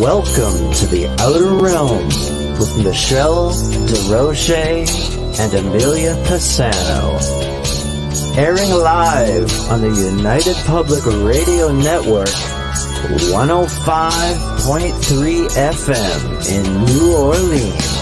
Welcome to the Outer Realm with Michelle DeRoche and Amelia Pisano. Airing live on the United Public Radio Network, 105.3 FM in New Orleans.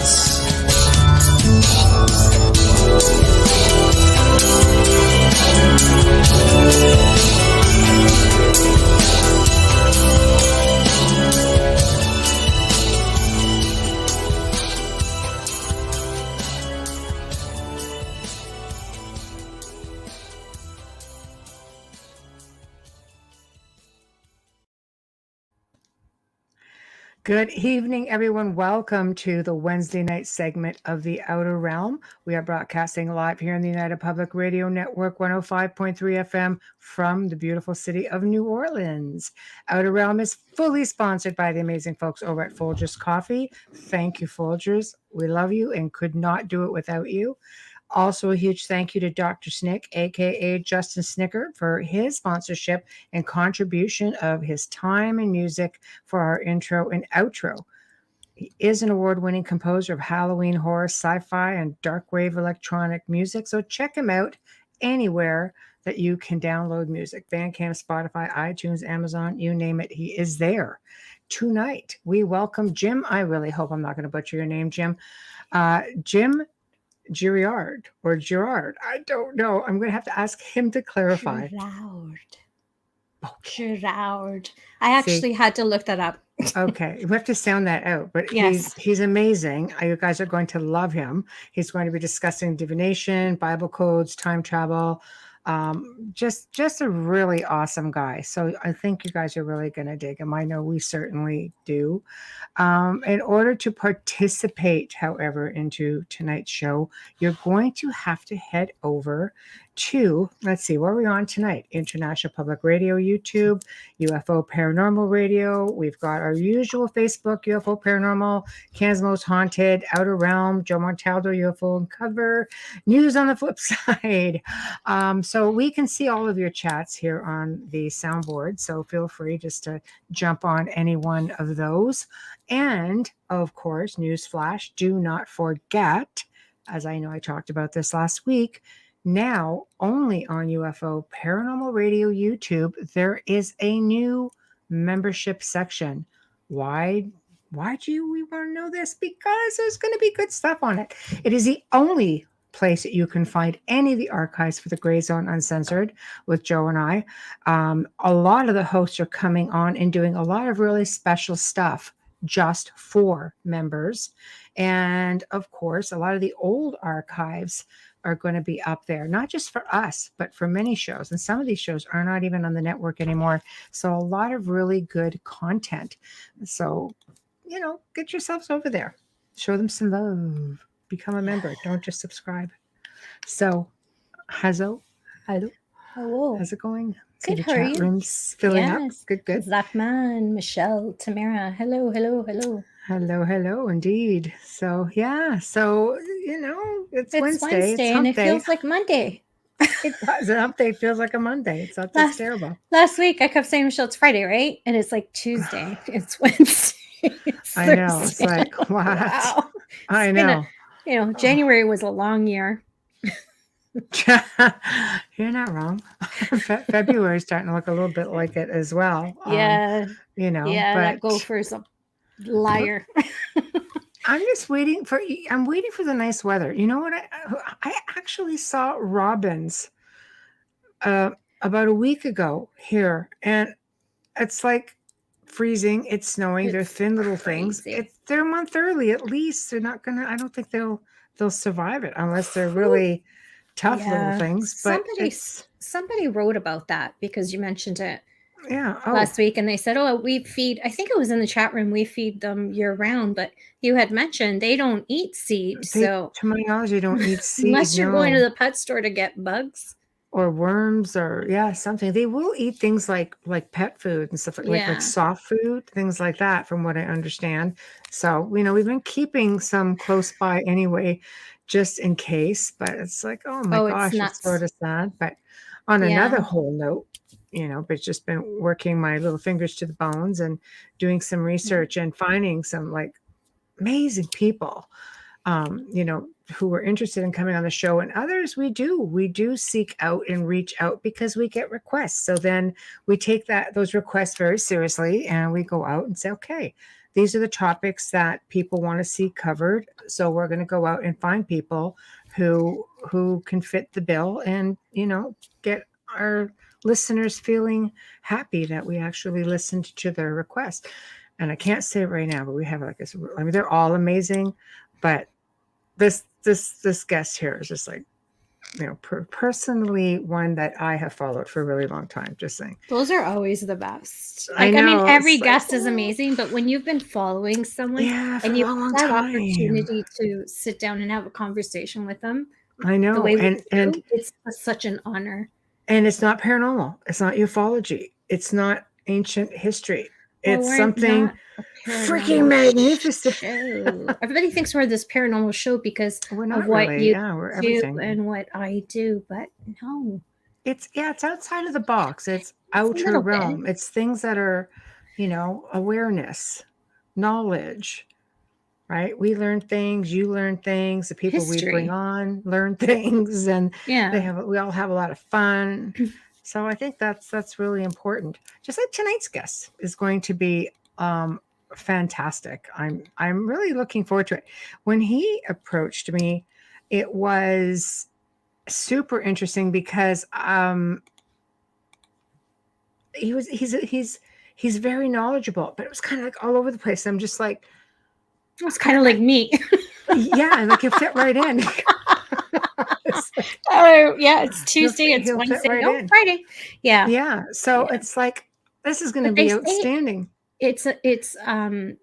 Good evening, everyone. Welcome to the Wednesday night segment of The Outer Realm. We are broadcasting live here in the United Public Radio Network, 105.3 FM from the beautiful city of New Orleans. Outer Realm is fully sponsored by the amazing folks over at Folgers Coffee. Thank you, Folgers. We love you and could not do it without you. Also, a huge thank you to Dr. Snick, aka Justin Snicker, for his sponsorship and contribution of his time and music for our intro and outro. He is an award-winning composer of Halloween horror, sci-fi, and dark wave electronic music, so check him out anywhere that you can download music. Bandcamp, Spotify, iTunes, Amazon, you name it, he is there. Tonight, we welcome Jim. I really hope I'm not going to butcher your name, Jim. Jim Girouard or Girouard. I don't know. I'm going to have to ask him to clarify. Girouard. Okay. Girouard. I actually had to look that up. Okay. We have to sound that out, but Yes. he's amazing. You guys are going to love him. He's going to be discussing divination, Bible codes, time travel. Just a really awesome guy. So I think you guys are really going to dig him. I know we certainly do. In order to participate, however, into tonight's show, you're going to have to head over to, let's see, where are we on tonight? International Public Radio, YouTube, UFO Paranormal Radio. We've got our usual Facebook, UFO Paranormal, Canada's Most Haunted, Outer Realm, Joe Montaldo, UFO Uncover, News on the Flip Side. So we can see all of your chats here on the soundboard. So feel free just to jump on any one of those. And of course, newsflash, do not forget, as I know I talked about this last week, now only on UFO Paranormal Radio YouTube, there is a new membership section. Why do we want to know this? Because there's going to be good stuff on it. It is the only place that you can find any of the archives for the Gray Zone Uncensored with Joe and I. A lot of the hosts are coming on and doing a lot of really special stuff just for members. And of course, a lot of the old archives are going to be up there, not just for us, but for many shows. And some of these shows are not even on the network anymore. So a lot of really good content. So, get yourselves over there. Show them some love. Become a member. Don't just subscribe. So, hello. How's it going? See Good, the how are chat you? rooms filling up. Good. Zachman, Michelle, Tamara. Hello. Hello, indeed. So, it's Wednesday. It's and hump it day. feels like Monday. It does. Hump day feels like a Monday. It's not that terrible. Last week, I kept saying, Michelle, it's Friday, right? And it's like Tuesday. It's Wednesday. It's I know. It's Thursday. like, what? Wow. I know. January was a long year. You're not wrong. February is starting to look a little bit like it as well. Yeah. But That gopher's a liar. I'm waiting for the nice weather. You know what? I actually saw robins about a week ago here, and it's like freezing. It's snowing. They're thin little things. They're a month early at least. They're not gonna. I don't think they'll survive it unless they're really tough little things. But somebody wrote about that because you mentioned it last week, and they said, we feed, I think it was in the chat room, we feed them year round, but you had mentioned they don't eat seed. So to my knowledge, they don't eat seed unless you're going to the pet store to get bugs or worms or something. They will eat things like pet food and stuff like soft food, things like that, from what I understand. So we've been keeping some close by anyway, just in case. But it's like, oh my gosh, it's sort of sad. But on another whole note, but it's just been working my little fingers to the bones and doing some research and finding some like amazing people, who were interested in coming on the show, and others we do seek out and reach out because we get requests. So then we take those requests very seriously, and we go out and say, okay, these are the topics that people want to see covered. So we're going to go out and find people who can fit the bill, and get our listeners feeling happy that we actually listened to their request. And I can't say it right now, but we have they're all amazing, but this guest here is just like, personally one that I have followed for a really long time. Just saying. Those are always the best. I know, every guest is amazing, but when you've been following someone and you have that opportunity to sit down and have a conversation with them, I know, the way and it's such an honor. And it's not paranormal. It's not ufology. It's not ancient history. It's something freaking magnificent. Everybody thinks we're this paranormal show because we're not of what really. you we're do everything. and what I do, but no. It's outside of the box. It's outer realm. It's things that are, awareness, knowledge, right? We learn things, you learn things, the people we bring on learn things, and we all have a lot of fun. So I think that's really important. Just like tonight's guest is going to be fantastic. I'm really looking forward to it. When he approached me, it was super interesting because he's very knowledgeable, but it was kind of like all over the place. I'm just like, it was kind of like me. Yeah, and like he'll fit right in. It's Tuesday, it's Wednesday, Friday. Yeah. So it's like, this is going to be outstanding. It's an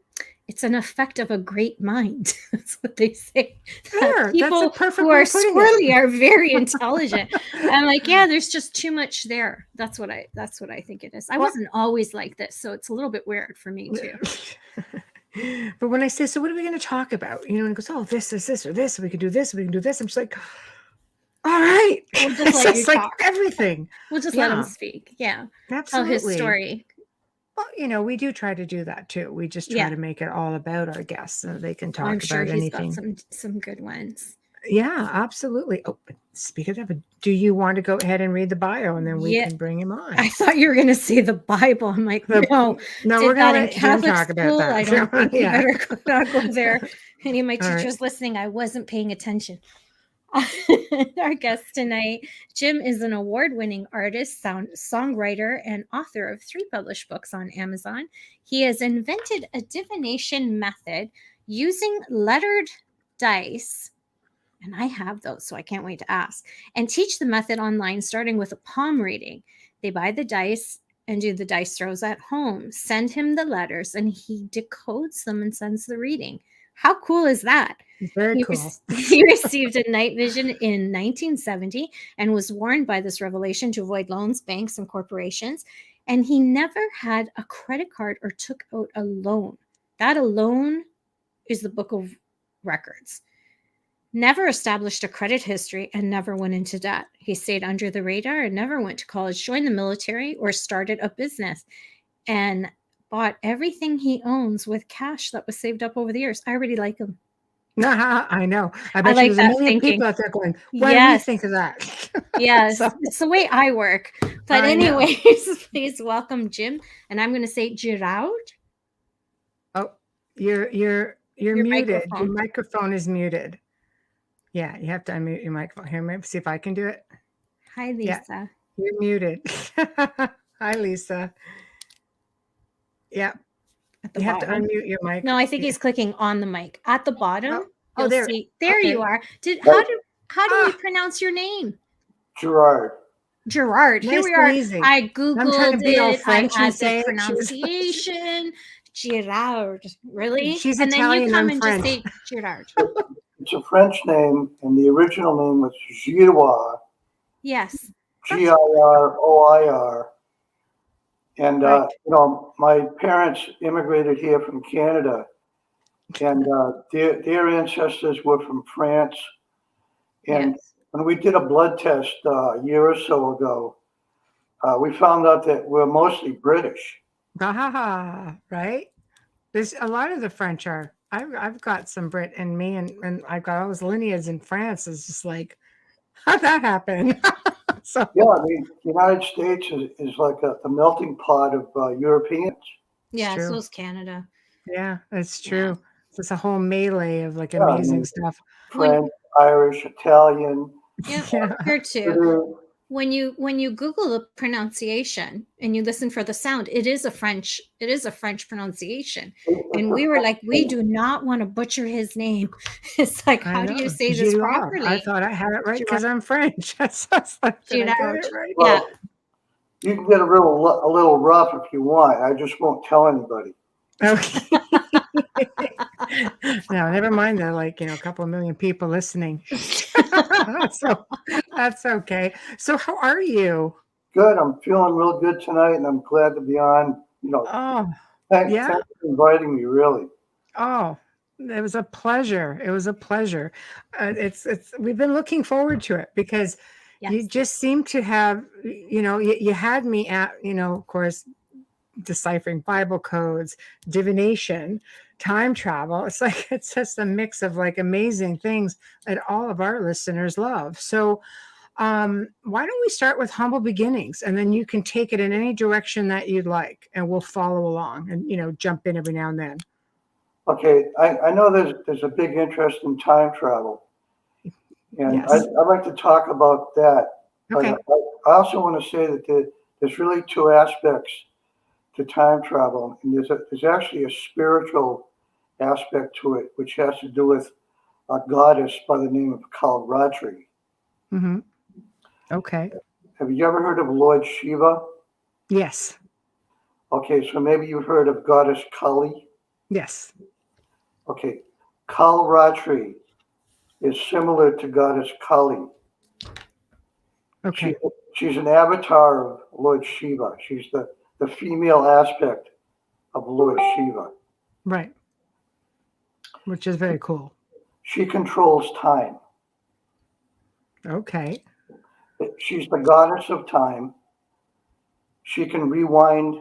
effect of a great mind. That's what they say. People who are squirrely are very intelligent. I'm like, there's just too much there. That's what I think it is. I wasn't always like this, so it's a little bit weird for me too. But when I say, so what are we going to talk about? And he goes, oh, this is this or this. We can do this. We can do this. I'm just like, all right. We'll just let you talk. Everything. We'll just let him speak. Yeah. Absolutely. Tell his story. Well, we do try to do that too. We just try to make it all about our guests so they can talk about anything. He's got some good ones. Yeah, absolutely. Oh, but speaking of it, do you want to go ahead and read the bio and then we can bring him on? I thought you were going to say the Bible. I'm like, no, we're going to let Jim talk about that. I don't think you better not go there. Any of my teachers listening, I wasn't paying attention. Our guest tonight, Jim, is an award-winning artist, songwriter, and author of 3 published books on Amazon. He has invented a divination method using lettered dice, and I have those, so I can't wait to ask, and teach the method online, starting with a palm reading. They buy the dice and do the dice throws at home, send him the letters, and he decodes them and sends the reading. How cool is that? Very cool. He received a night vision in 1970 and was warned by this revelation to avoid loans, banks, and corporations. And he never had a credit card or took out a loan. That alone is the book of records. Never established a credit history and never went into debt. He stayed under the radar and never went to college, joined the military, or started a business. And bought everything he owns with cash that was saved up over the years. I already like him. I know. I bet there's a million people out there going, why do you think of that? Yes. It's the way I work. But anyways, please welcome Jim. And I'm going to say Girouard. Oh, you're muted. Microphone. Your microphone is muted. Yeah, you have to unmute your microphone. Here, maybe see if I can do it. Hi, Lisa. Yeah, you're muted. Hi, Lisa. Yeah. You have to unmute your mic. No, I think he's clicking on the mic. At the bottom. Oh, there. There you are. How do we pronounce your name? Girouard. Girouard. Here we are. Easy. I Googled it. French I had the pronunciation. Girouard. Really? She's and Italian, then you come I'm and French. just say Girouard. It's a French name, and the original name was Girouard. Yes. Giroir. And, Right. my parents immigrated here from Canada, and their ancestors were from France. And when we did a blood test a year or so ago, We found out that we're mostly British. Right? There's a lot of the French are. I've got some Brit in me, and I've got all those lineages in France. It's just like, how'd that happen? So Yeah, I mean, the United States is like a melting pot of Europeans. Yeah, so true. is Canada. Yeah, it's Yeah. true. It's a whole melee of like Yeah, I amazing mean, stuff. French, Irish, Italian. Yeah, Yeah. here too. Urdu. When you Google the pronunciation and you listen for the sound, it is a French pronunciation. And we were like, we do not want to butcher his name. It's like, I how do know. you say this Girouard. properly? I thought I had it right Girouard. because I'm French. That's like, did I get Girouard. it right? Yeah. Well, you can get a little rough if you want. I just won't tell anybody. Okay. No, never mind the a couple of million people listening. So that's okay. So how are you? Good. I'm feeling real good tonight, and I'm glad to be on. Oh, Thanks yeah. for inviting me. Really. Oh, it was a pleasure. It was a pleasure. It's we've been looking forward to it because you Yes. just seem to have, you had me at, of course, deciphering Bible codes, divination, time travel. It's like it's just a mix of like amazing things that all of our listeners love. So why don't we start with humble beginnings, and then you can take it in any direction that you'd like, and we'll follow along and jump in every now and then. Okay. I know there's a big interest in time travel, and Yes. I'd like to talk about that. Okay. But I also want to say that there's really two aspects to time travel, and there's actually a spiritual aspect to it, which has to do with a goddess by the name of Kalratri. Mm-hmm. Okay. Have you ever heard of Lord Shiva? Yes. Okay, so maybe you've heard of goddess Kali. Yes. Okay, Kalratri is similar to goddess Kali. Okay. She's an avatar of Lord Shiva. She's the female aspect of Lord Shiva. Right. Which is very cool. She controls time. Okay. She's the goddess of time. She can rewind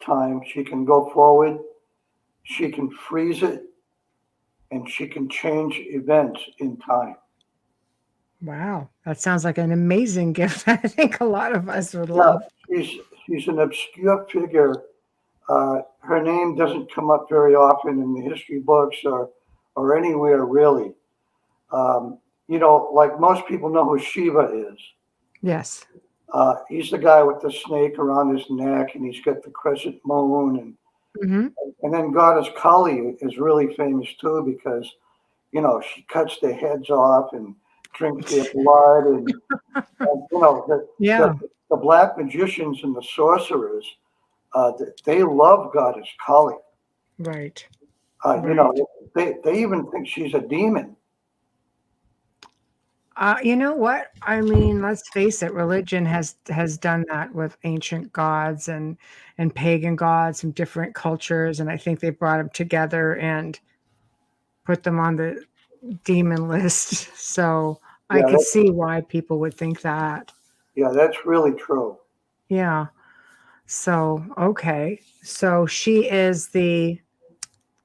time. She can go forward. She can freeze it. And she can change events in time. Wow. That sounds like an amazing gift. I think a lot of us would love. She's an obscure figure. Her name doesn't come up very often in the history books or anywhere really. Like most people know who Shiva is. Yes. He's the guy with the snake around his neck, and he's got the crescent moon, Mm-hmm. and then goddess Kali is really famous too because, she cuts their heads off and drinks their blood, and Yeah. the black magicians and the sorcerers, they love goddess Kali. Right. They even think she's a demon. You know what? I mean, let's face it, religion has done that with ancient gods and pagan gods from different cultures, and I think they brought them together and put them on the demon list. So I Yeah, could see why people would think that. Yeah, that's really true. Yeah. So, okay. So she is the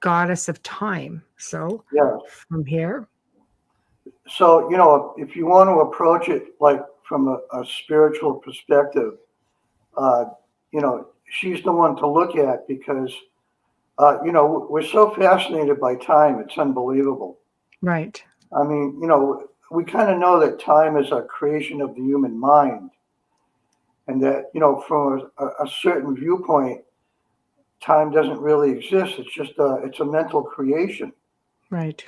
goddess of time. So Yeah. from here. So, if you want to approach it like from a spiritual perspective, she's the one to look at because, we're so fascinated by time. It's unbelievable. Right. I mean, we kind of know that time is a creation of the human mind. And that, from a certain viewpoint, time doesn't really exist. It's just it's a mental creation. Right.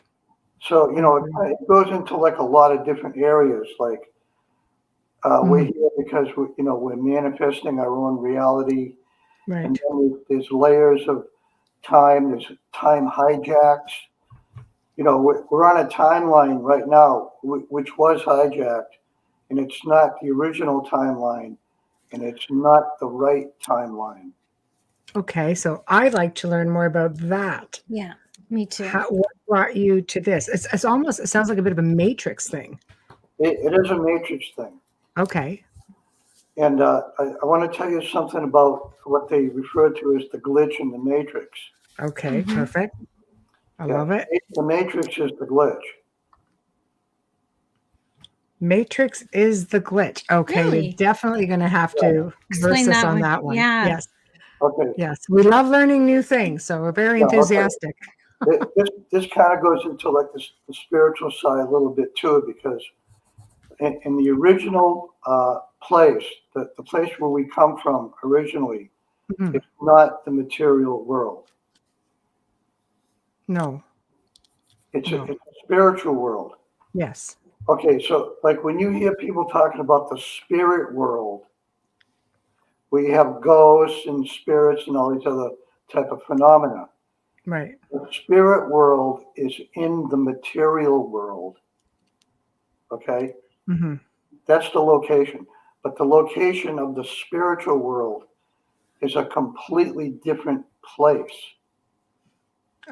So, it goes into like a lot of different areas. Like we're here because we're manifesting our own reality. Right. And then there's layers of time. There's time hijacks. We're on a timeline right now, which was hijacked, and it's not the original timeline, and it's not the right timeline. Okay, so I'd like to learn more about that. Yeah, me too. What brought you to this? It's almost, it sounds like a bit of a matrix thing. It is a matrix thing. Okay. And I want to tell you something about what they refer to as the glitch in the matrix. Okay, Mhm. perfect. I Yeah, love it. the matrix is the glitch. Matrix is the glitch. Okay, you're Really? definitely going to have Yeah. to verse Explain us that on one. that one. Yeah. Yes, Okay. yes. We love learning new things, so we're very Yeah. Okay. enthusiastic. This kind of goes into like the spiritual side a little bit too, because in the original place, the place where we come from originally, Mhm. it's not the material world. No, It's no. it's a spiritual world. Yes. Okay, so like when you hear people talking about the spirit world, where you have ghosts and spirits and all these other type of phenomena, Right. the spirit world is in the material world. Okay, Hmm. that's the location. But the location of the spiritual world is a completely different place.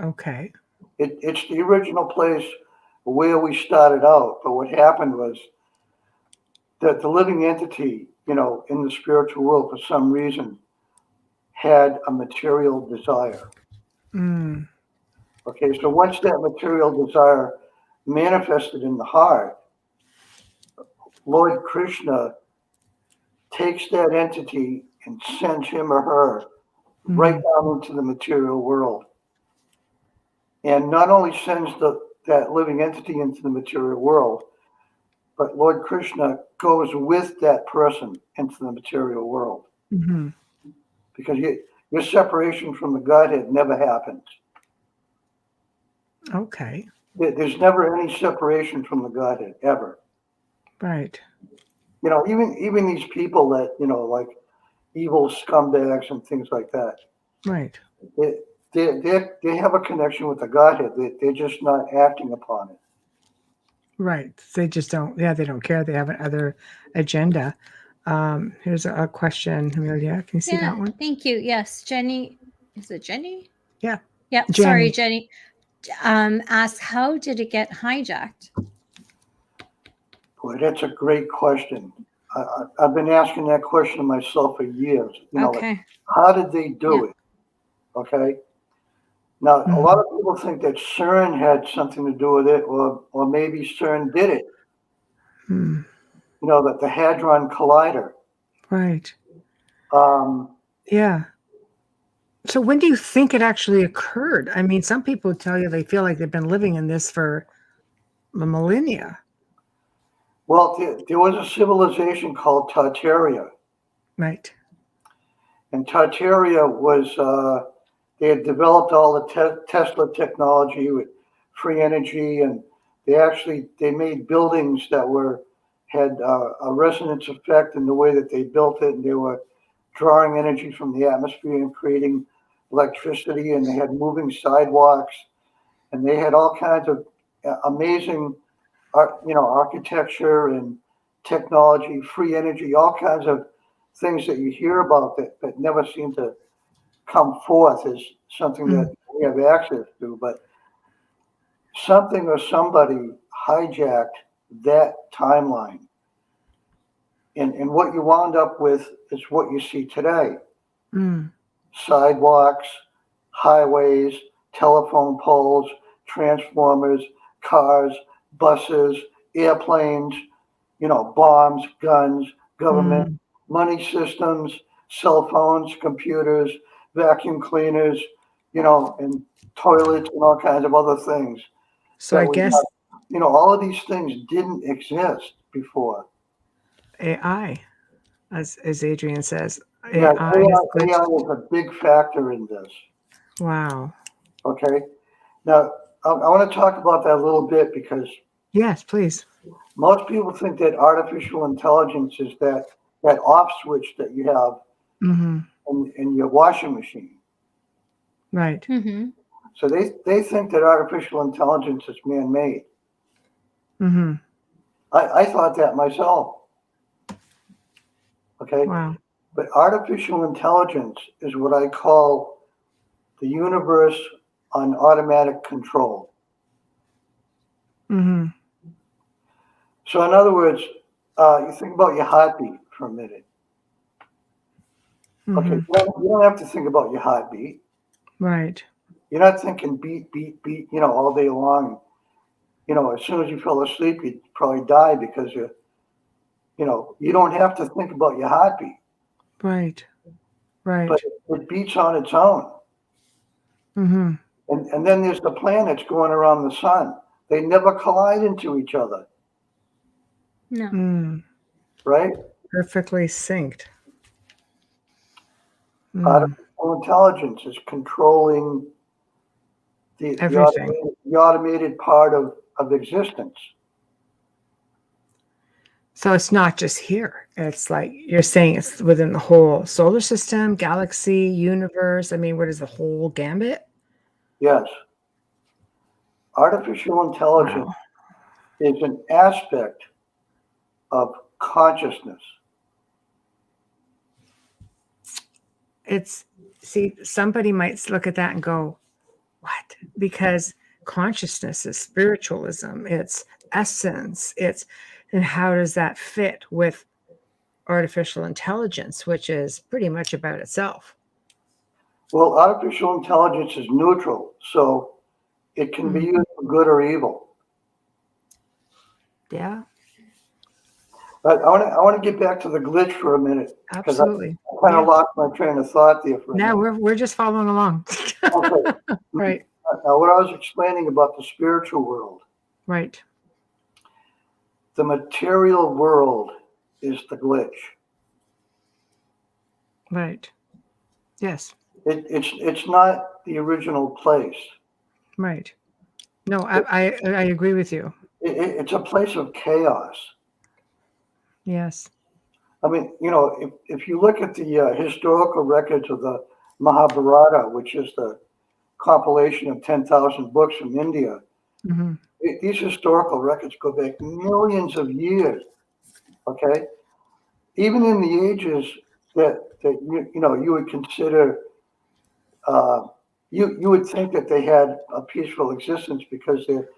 Okay. It's the original place where we started out. But what happened was that the living entity, in the spiritual world for some reason had a material desire. Mm. Okay, so once that material desire manifested in the heart, Lord Krishna takes that entity and sends him or her right Hmm. down into the material world. And not only sends that living entity into the material world, but Lord Krishna goes with that person into the material world. Hmm. Because your separation from the Godhead never happens. Okay. There's never any separation from the Godhead, ever. Right. Even these people that, like evil scumbags and things like that, Right. they, they have a connection with the Godhead. They're just not acting upon it. Right. They just don't. Yeah, they don't care. They have another agenda. Here's a question, Amelia. Can you see Yeah. that one? Thank you. Yes. Jenny. Is it Jenny? Yeah. Yep. Sorry, Jenny. Jenny. Asked, how did it get hijacked? Boy, that's a great question. I've been asking that question myself for years. Like, Okay. how did they Yeah. do it? Okay. Now, a lot Mhm. of people think that CERN had something to do with it, or maybe CERN did it. Mm. That the Hadron Collider. Right. Um, Yeah. So when do you think it actually occurred? I mean, some people tell you they feel like they've been living in this for a millennia. well, there was a civilization called Tartaria, Right. and Tartaria was they had developed all the Tesla technology with free energy, and they made buildings that had a resonance effect in the way that they built it, and they were drawing energy from the atmosphere and creating electricity, and they had moving sidewalks, and they had all kinds of amazing architecture and technology, free energy, all kinds of things that you hear about that never seem to come forth as something that Mm. we have access to. But something or somebody hijacked that timeline. And what you wound up with is what you see today. Mm. Sidewalks, highways, telephone poles, transformers, cars, buses, airplanes, bombs, guns, government, Mm. money systems, cell phones, computers, vacuum cleaners, and toilets and all kinds of other things So that I we guess have. All of these things didn't exist before. AI, as Adrian says, Yeah, AI has AI glitched. is a big factor in this. Wow. Okay. Now, I want to talk about that a little bit because Yes, please. most people think that artificial intelligence is that off switch that you have Hmm. in your washing machine. Right. Mm-hmm. So they think that artificial intelligence is man-made. Hmm. I thought that myself. Okay. Wow. But artificial intelligence is what I call the universe on automatic control. Hmm. So in other words, you think about your heartbeat for a minute. Okay, you don't have to think about your heartbeat. Right. You're not thinking beat, beat, beat, all day long. As soon as you fell asleep, you'd probably die because you don't have to think about your heartbeat, Right. but Right. it beats on its own. Mm-hmm. And then there's the planets going around the sun. They never collide into each other, No. Mm. right? Perfectly synced. Mm. Artificial intelligence is controlling the Everything. automated part of existence. So it's not just here. It's like you're saying it's within the whole solar system, galaxy, universe. I mean, what is the whole gambit? Yes. Artificial intelligence Wow. is an aspect of consciousness. It's, see, somebody might look at that and go, what? Because consciousness is spiritualism, it's essence, and how does that fit with artificial intelligence, which is pretty much about itself? Well, artificial intelligence is neutral, so it can be used for good or evil. Yeah, But I want to get back to the glitch for a minute because I absolutely. kind of Yeah. lost my train of thought there for a Now minute. we're just following along. Okay. Right, Now, what I was explaining about the spiritual world, right, the material world is the glitch. right. Yes, It's not the original place. right. No, I agree with you. It's a place of chaos. Yes. I mean, if you look at the historical records of the Mahabharata, which is the compilation of 10,000 books from India, Hmm. these historical records go back millions of years. Okay, even in the ages that you would consider, uh, you would think that they had a peaceful existence because their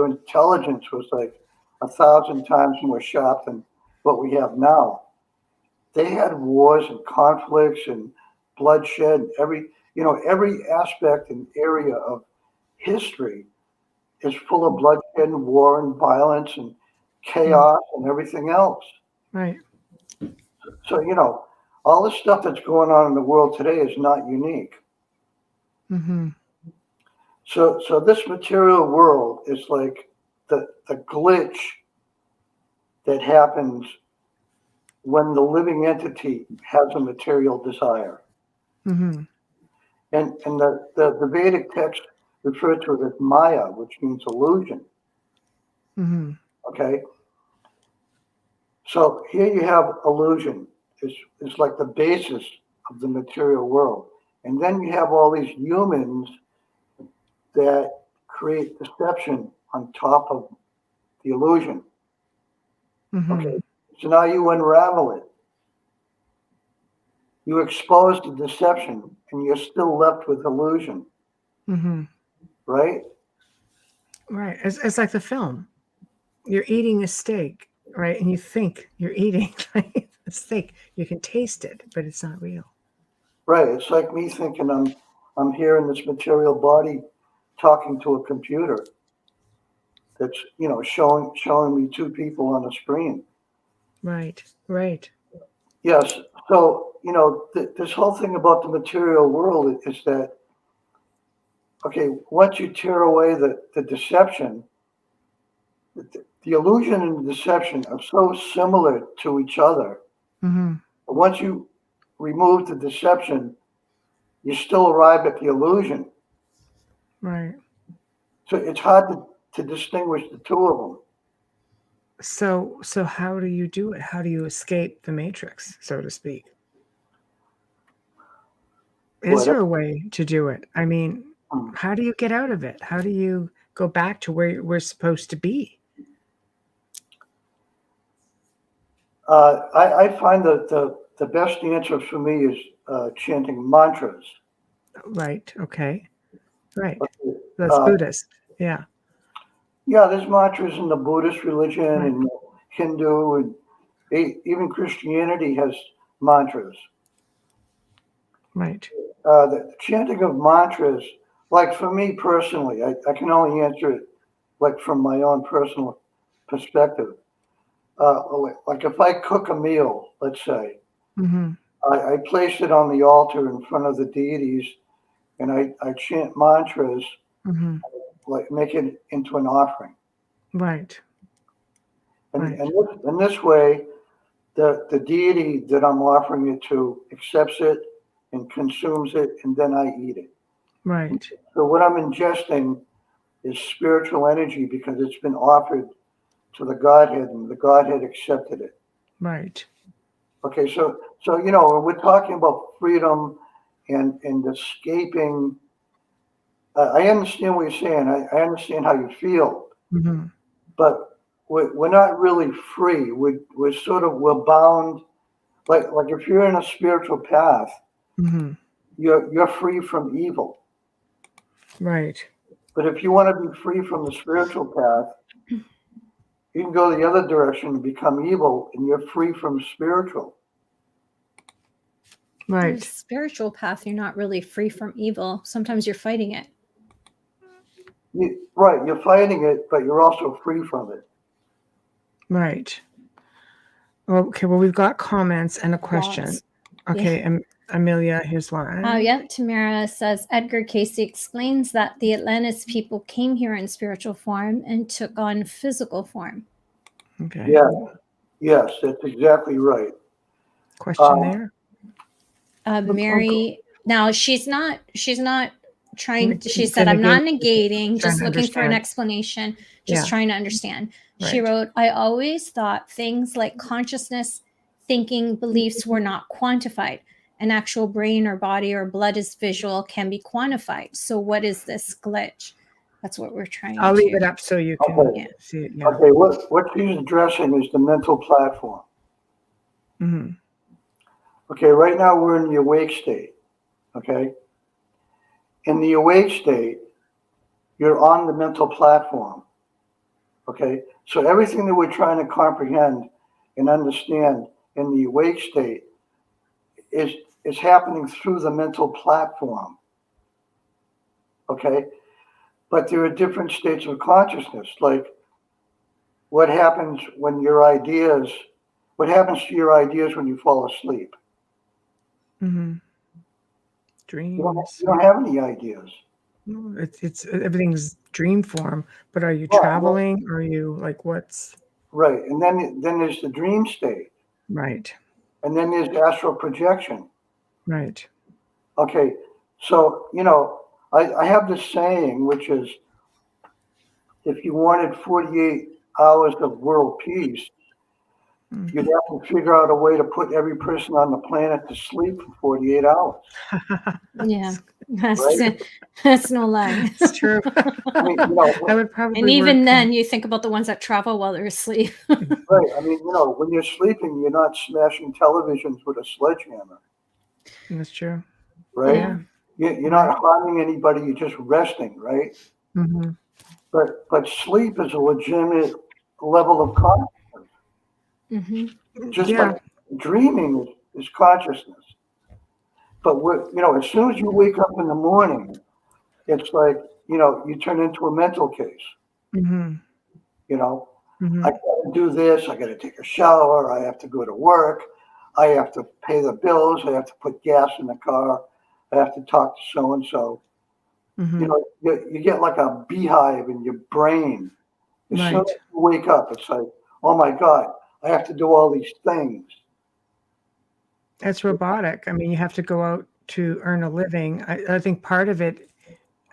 intelligence was like 1,000 times more sharp than what we have now. They had wars and conflicts and bloodshed. Every aspect and area of history is full of bloodshed and war and violence and chaos and everything else. Right. So, all the stuff that's going on in the world today is not unique. Hmm. So this material world is like the glitch that happens when the living entity has a material desire. Hmm. And the Vedic text refer to it as Maya, which means illusion. Hmm. Okay. So here you have illusion. It's like the basis of the material world. And then you have all these humans that create deception on top of the illusion. Hmm. Okay. So now you unravel it. You expose the deception and you're still left with illusion, Hmm. right? Right. It's like the film. You're eating a steak, right? And you think you're eating like a steak. You can taste it, but it's not real. Right. It's like me thinking I'm here in this material body talking to a computer that's, showing me two people on a screen. Right. Right. Yes. So, this whole thing about the material world is that, okay, once you tear away the deception, the illusion and the deception are so similar to each other. Hmm. Once you remove the deception, you still arrive at the illusion. Right. So it's hard to distinguish the two of them. So how do you do it? How do you escape the matrix, so to speak? Is What? there a way to do it? I mean, how do you get out of it? How do you go back to where we're supposed to be? I find that the best answer for me is chanting mantras. Right. Okay. Right. Okay. That's Buddhist. Yeah. Yeah, there's mantras in the Buddhist religion Right. and Hindu and even Christianity has mantras. Right. The chanting of mantras, like for me personally, I can only answer it like from my own personal perspective. Like if I cook a meal, let's say, Mm-hmm. I place it on the altar in front of the deities, and I chant mantras, Mm-hmm. like make it into an offering. Right. And Right. in this way, the deity that I'm offering it to accepts it and consumes it, and then I eat it. Right. So what I'm ingesting is spiritual energy because it's been offered to the Godhead, and the Godhead accepted it. Right. Okay, so you know, we're talking about freedom and escaping. I understand what you're saying. I understand how you feel, Mm-hmm. but we're not really free. We're bound. Like if you're in a spiritual path, Mm-hmm. you're free from evil. Right. But if you want to be free from the spiritual path, you can go the other direction and become evil, and you're free from spiritual. The Right. spiritual path, you're not really free from evil. Sometimes you're fighting it. Right, you're fighting it, but you're also free from it. Right. Okay. Well, we've got comments and a question. Lots. Okay. Amelia, here's one. Oh, yeah. Tamara says Edgar Casey explains that the Atlantis people came here in spiritual form and took on physical form. Okay. Yeah, yes, that's exactly right. Question there. Mary, now she's not trying. She said, Can "I'm not again- negating, just trying to looking for an understand. explanation, just Yeah. trying to understand." She Right. wrote, "I always thought things like consciousness, thinking, beliefs were not quantified. An actual brain or body or blood is visual, can be quantified. So what is this glitch?" That's what we're trying I'll to. leave it up so you can Okay. see it. Yeah. Okay, what she's addressing is the mental platform. Mm-hmm. Okay, right now we're in the awake state. Okay, in the awake state, you're on the mental platform. Okay, so everything that we're trying to comprehend and understand in the awake state is happening through the mental platform. Okay, but there are different states of consciousness. Like what happens when your ideas, what happens to your ideas when you fall asleep? Mm-hmm. You Dreams. don't have any ideas. No, it's everything's dream form. But are you Right, traveling? Are you like what's right. And then there's the dream state, right? and then there's astral projection. Right. Okay, so you know, I have this saying, which is, if you wanted 48 hours of world peace, Mm-hmm. you'd have to figure out a way to put every person on the planet to sleep for 48 hours. Yeah, Right? that's no lie. It's true. I mean, you know, I would probably And even work, then, you think about the ones that travel while they're asleep. right. I mean, you know, when you're sleeping, you're not smashing televisions with a sledgehammer, that's true. right? Yeah. You're not harming anybody. You're just resting, right? Mm-hmm. But sleep is a legitimate level of consciousness. Mm-hmm. Just Yeah. like dreaming is consciousness. But you know, as soon as you wake up in the morning, it's like, you know, you turn into a mental case. Mm-hmm. You know, Mm-hmm. I got to do this. I got to take a shower. I have to go to work. I have to pay the bills. I have to put gas in the car. I have to talk to so and so. Mm-hmm. You know, you get like a beehive in your brain. As soon Right. as you wake up, it's like, oh my God, I have to do all these things. It's robotic. I mean, you have to go out to earn a living. I think part of it,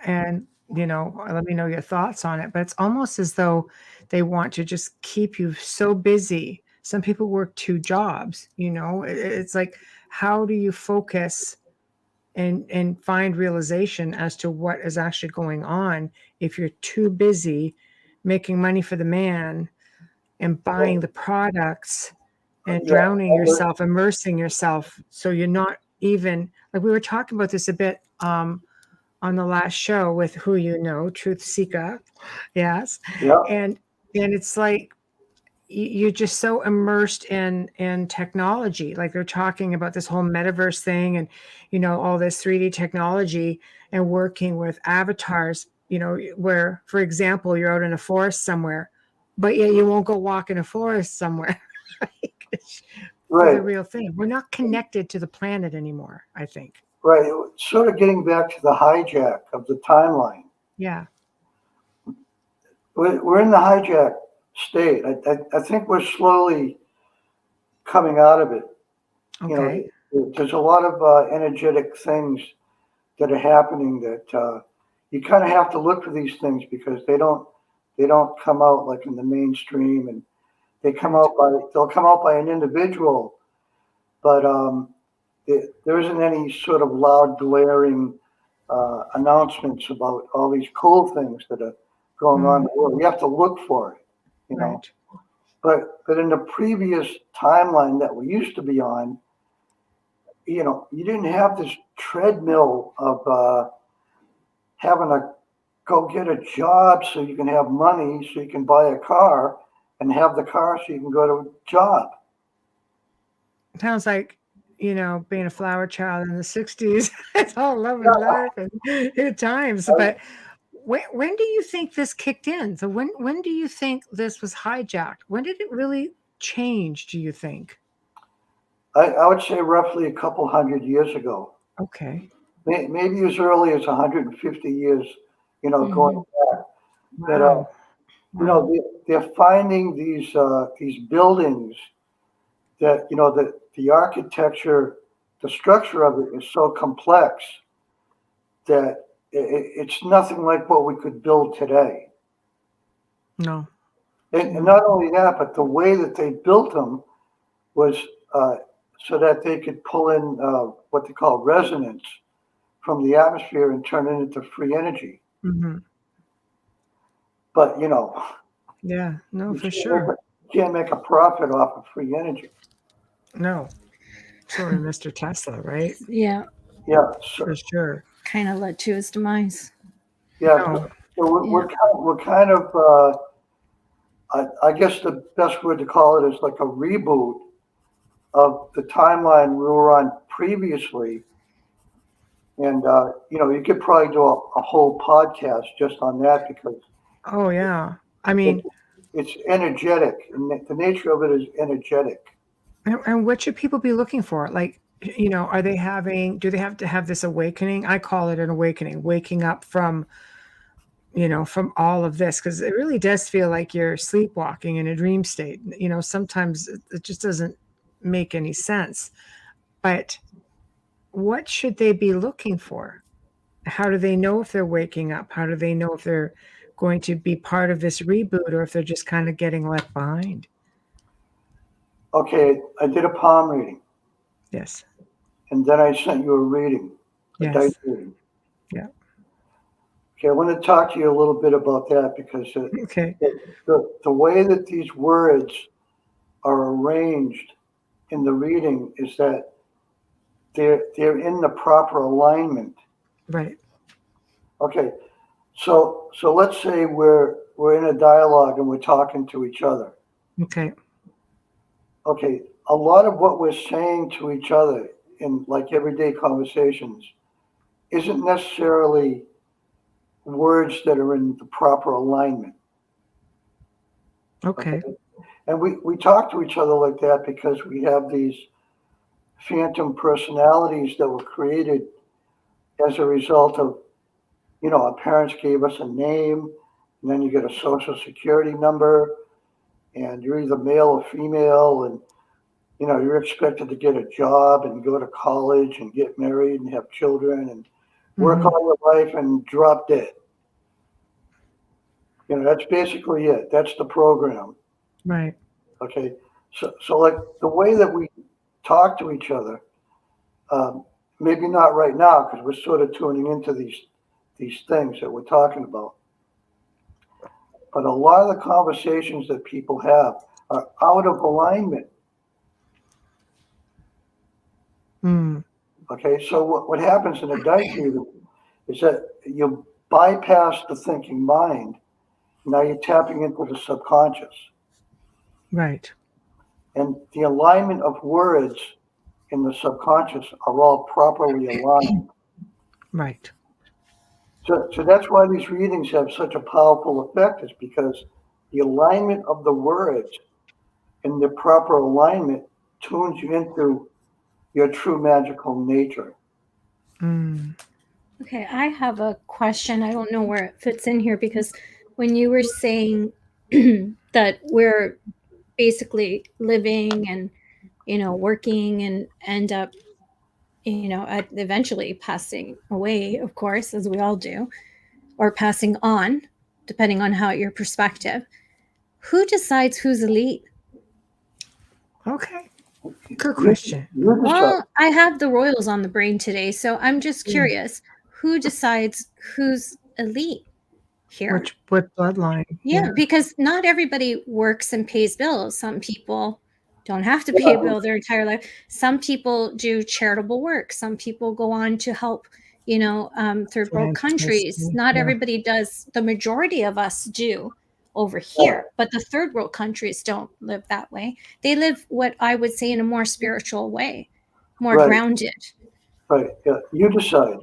and let me know your thoughts on it, but it's almost as though they want to just keep you so busy. Some people work 2 jobs, it's like, how do you focus and find realization as to what is actually going on if you're too busy making money for the man and buying the products and Yeah, drowning yourself, immersing yourself, so you're not even, like we were talking about this a bit on the last show with Truth Seeker. Yes. yeah, And it's like, you're just so immersed in technology. Like they're talking about this whole metaverse thing, and all this 3D technology and working with avatars. Where, for example, you're out in a forest somewhere, but yet you won't go walk in a forest somewhere for the Right, real thing. We're not connected to the planet anymore, I think. right. Sort of getting back to the hijack of the timeline. Yeah. We're in the hijack state. I think we're slowly coming out of it. Okay. There's a lot of energetic things that are happening that you kind of have to look for these things because they don't come out like in the mainstream, and they'll come out by an individual, but there isn't any sort of loud glaring announcements about all these cool things that are going on in the world. You have to look for it. Right. But in the previous timeline that we used to be on, you didn't have this treadmill of having to go get a job so you can have money so you can buy a car, and have the car so you can go to a job. Sounds like, being a flower child in the 60s. It's all love and life and good times. But when do you think this kicked in? So when do you think this was hijacked? When did it really change, do you think? I would say roughly a couple hundred years ago. Okay. Maybe as early as 150 years, going back. Wow. They're finding these buildings that, the architecture, the structure of it is so complex that it's nothing like what we could build today. No. And not only that, but the way that they built them was so that they could pull in what they call resonance from the atmosphere and turn it into free energy. Mm-hmm. But, Yeah, no, for you sure. can't make a profit off of free energy. No. Sort of Mr. Tesla, right? Yeah, Yeah. For sure. kind of led to his demise. Yeah. No. So we're kind of, I guess the best word to call it is like a reboot of the timeline we were on previously. And, you could probably do a whole podcast just on that because Oh, yeah. I mean, it's energetic, and the nature of it is energetic. and what should people be looking for? Like, do they have to have this awakening? I call it an awakening, waking up from all of this, because it really does feel like you're sleepwalking in a dream state. Sometimes it just doesn't make any sense. But what should they be looking for? How do they know if they're waking up? How do they know if they're going to be part of this reboot, or if they're just kind of getting left behind? Okay, I did a palm reading, Yes. and then I sent you a reading, a Yes. dice reading. Yeah. Okay, I want to talk to you a little bit about that because Okay. the way that these words are arranged in the reading is that they're in the proper alignment. Right. Okay, so let's say we're in a dialogue and we're talking to each other. Okay. Okay, a lot of what we're saying to each other in like everyday conversations isn't necessarily words that are in the proper alignment. Okay. And we talk to each other like that because we have these phantom personalities that were created as a result of, our parents gave us a name, and then you get a social security number, and you're either male or female, and, you're expected to get a job and go to college and get married and have children and work all your life and drop dead. That's basically it. That's the program. Right. Okay. So like the way that we talk to each other, maybe not right now because we're sort of tuning into these things that we're talking about. But a lot of the conversations that people have are out of alignment. Mm. Okay. So what happens in a dice reading is that you bypass the thinking mind. Now you're tapping into the subconscious. Right. And the alignment of words in the subconscious are all properly aligned. Right. So that's why these readings have such a powerful effect, is because the alignment of the words in the proper alignment tunes you into your true magical nature. Mm. Okay, I have a question. I don't know where it fits in here, because when you were saying that we're basically living and, working and end up, eventually passing away, of course, as we all do, or passing on, depending on your perspective. Who decides who's elite? Okay. Good You, question. you decide. Well, I have the royals on the brain today, so I'm just curious. Who decides who's elite here? What bloodline? Yeah, because not everybody works and pays bills. Some people don't have to pay a bill their entire life. Some people do charitable work. Some people go on to help, third world countries. Not everybody does. The majority of us do over here, but the third world countries don't live that way. They live what I would say in a more spiritual way, more grounded. Right. Yeah. You decide.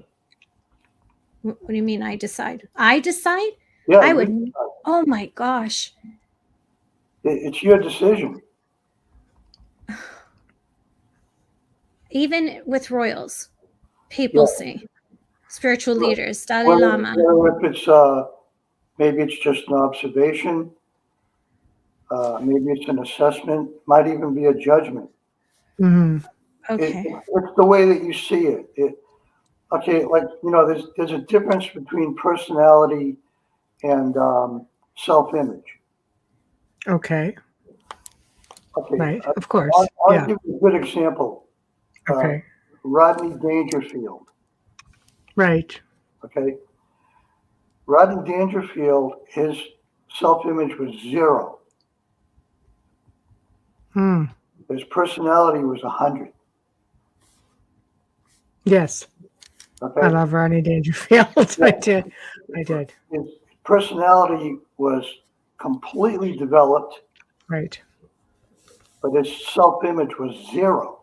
What do you mean I decide? I decide? Yeah. I would. Decide. Oh my gosh. It's your decision. Even with royals, papacy, spiritual leaders, Dalai Lama. Whether if it's maybe it's just an observation, maybe it's an assessment, might even be a judgment. Mm-hmm. Okay. It's the way that you see it. Okay, like there's a difference between personality and self-image. Okay. Okay. Right. Of course. I'll give you a good example. Okay. Rodney Dangerfield. Right. Okay. Rodney Dangerfield, his self-image was 0. Hmm. His personality was 100. Yes. Okay. I love Rodney Dangerfield. Yeah. I did. His personality was completely developed. Right. But his self-image was 0.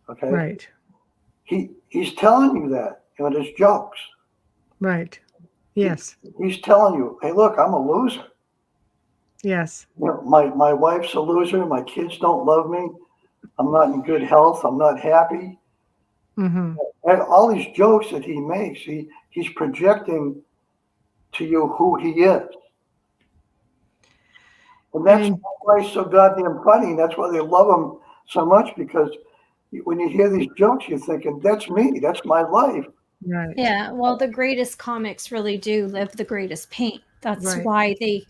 Okay. Right. He's telling you that in his jokes. Right. Yes. He's telling you, hey, look, I'm a loser. Yes. My wife's a loser. My kids don't love me. I'm not in good health. I'm not happy. Mm-hmm. And all these jokes that he makes, he's projecting to you who he is. And that's why he's so goddamn funny. And that's why they love him so much, because when you hear these jokes, you're thinking, that's me. That's my life. Right. Yeah. Well, the greatest comics really do live the greatest pain. That's why they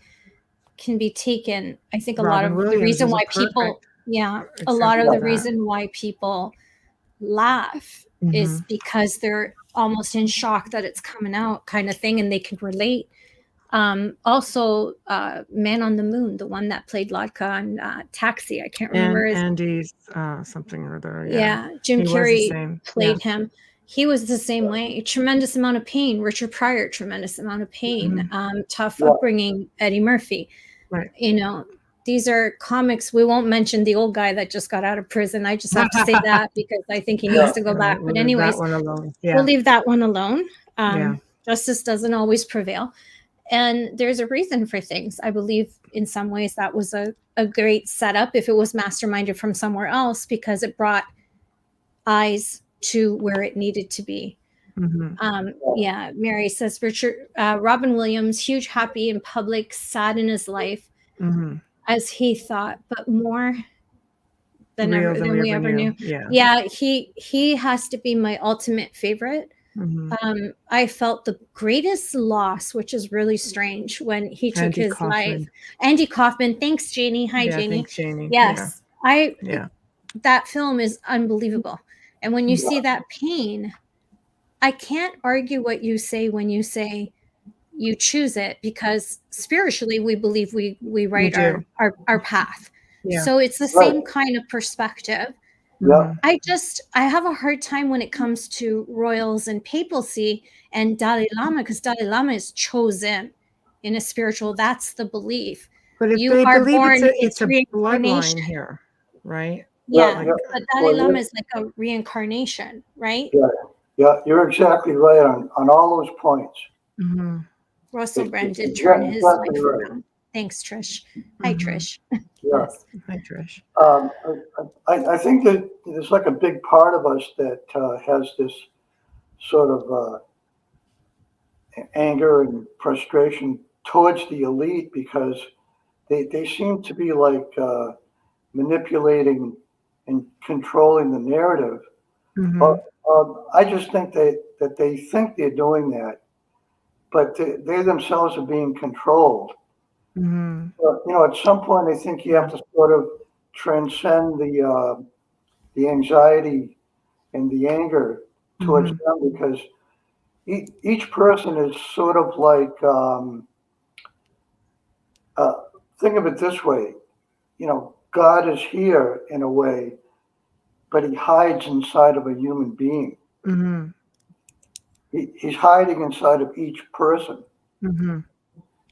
can be taken. I think a lot of the reason why people, a lot of the reason why people laugh is because they're almost in shock that it's coming out, kind of thing, and they can relate. Also, Man on the Moon, the one that played Latka on Taxi, I can't remember his Andy's something or other. Yeah, Jim Carrey played him. He was the same way. Tremendous amount of pain. Richard Pryor, tremendous amount of pain. Tough upbringing. Eddie Murphy. Right. These are comics. We won't mention the old guy that just got out of prison. I just have to say that because I think he needs to go back. But anyways, we'll leave that one alone. Justice doesn't always prevail. And there's a reason for things. I believe in some ways that was a great setup if it was masterminded from somewhere else, because it brought eyes to where it needed to be. Mary says, Richard, Robin Williams, huge, happy in public, sad in his life, as he thought, but more than we ever knew. He has to be my ultimate favorite. I felt the greatest loss, which is really strange, when he took his life. Andy Kaufman. Thanks, Janie. Hi, Janie. Thanks, Janie. Yes. That film is unbelievable. And when you see that pain, I can't argue what you say when you say you choose it, because spiritually we believe we write our path. So it's the same kind of perspective. I have a hard time when it comes to royals and papacy and Dalai Lama, because Dalai Lama is chosen in a spiritual, that's the belief. But if You they are believe born, it's it's a bloodline reincarnation. here, right? Yeah, Like, yeah, but Dalai well, Lama is like a reincarnation, right? yeah, yeah, you're exactly right on all those points. mhm, Russell Brand did turn Exactly his life right. around. Thanks, Trish. Hi, mhm. Trish. Yeah. Yes. Hi, Trish. I think that there's like a big part of us that has this sort of anger and frustration towards the elite because they seem to be like manipulating and controlling the narrative. But Mhm, I just think that they think they're doing that, but they themselves are being controlled. mhm. At some point, I think you Yeah. have to sort of transcend the anxiety and the anger towards Mhm, them because each person is sort of like uh, think of it this way. God is here in a way, but he hides inside of a human being. mhm, He's hiding inside of each person. mhm,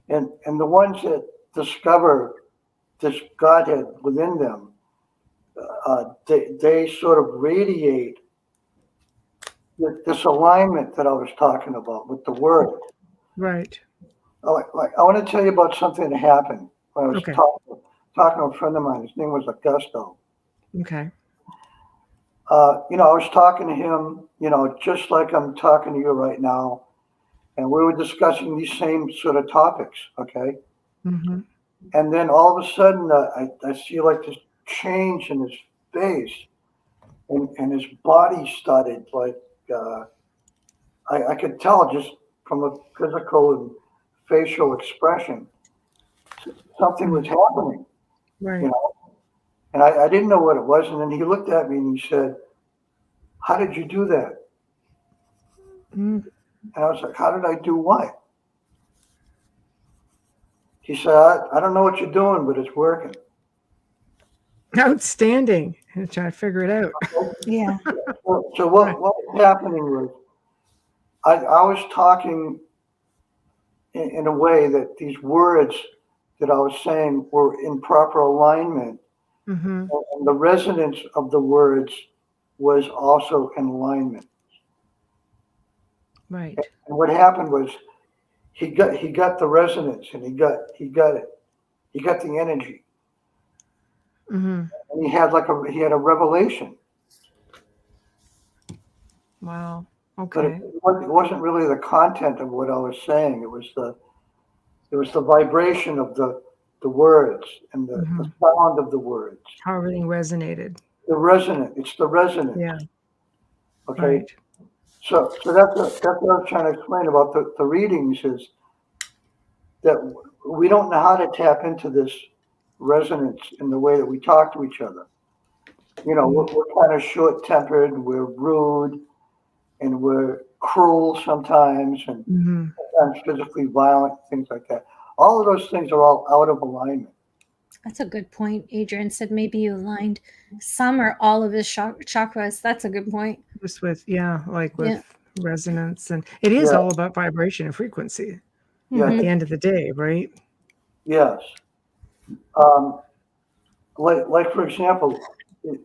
And the ones that discover this Godhead within them, they sort of radiate this alignment that I was talking about with the word. right. I want to tell you about something that happened when I was Okay. talking to a friend of mine. His name was Augusto. Okay. I was talking to him, just like I'm talking to you right now, and we were discussing these same sort of topics, okay? Mhm, And then all of a sudden, I see like this change in his face, and his body started like, I could tell just from a physical and facial expression, something was mhm. happening, you Right. know? And I didn't know what it was. And then he looked at me and he said, "How did you do that?" Mm. And I was like, "How did I do what?" He said, I don't know what you're doing, but it's working. Outstanding. I'm trying to figure it out. Yeah. So Right. what was happening was I was talking in a way that these words that I was saying were in proper alignment, Mhm. and the resonance of the words was also in alignment. Right. And what happened was he got the resonance, and he got it. He got the energy, Mhm. and he had a revelation. Wow. But Okay. it wasn't really the content of what I was saying. It was the vibration of the words and the Mhm. sound of the words. How everything resonated. It's the resonance. Yeah. Okay. Right. So that's what I was trying to explain about the readings is that we don't know how to tap into this resonance in the way that we talk to each other. Mm. We're kind of short tempered, we're rude, and we're cruel sometimes, and Mhm. sometimes physically violent, things like that. All of those things are all out of alignment. That's a good point. Adrian said maybe you aligned some or all of his chakras. That's a good point. Just with, yeah, like Yeah. with resonance. And it is Yeah, all about vibration and frequency yeah, at Hmm. the end of the day, right? yes. Um, like for example,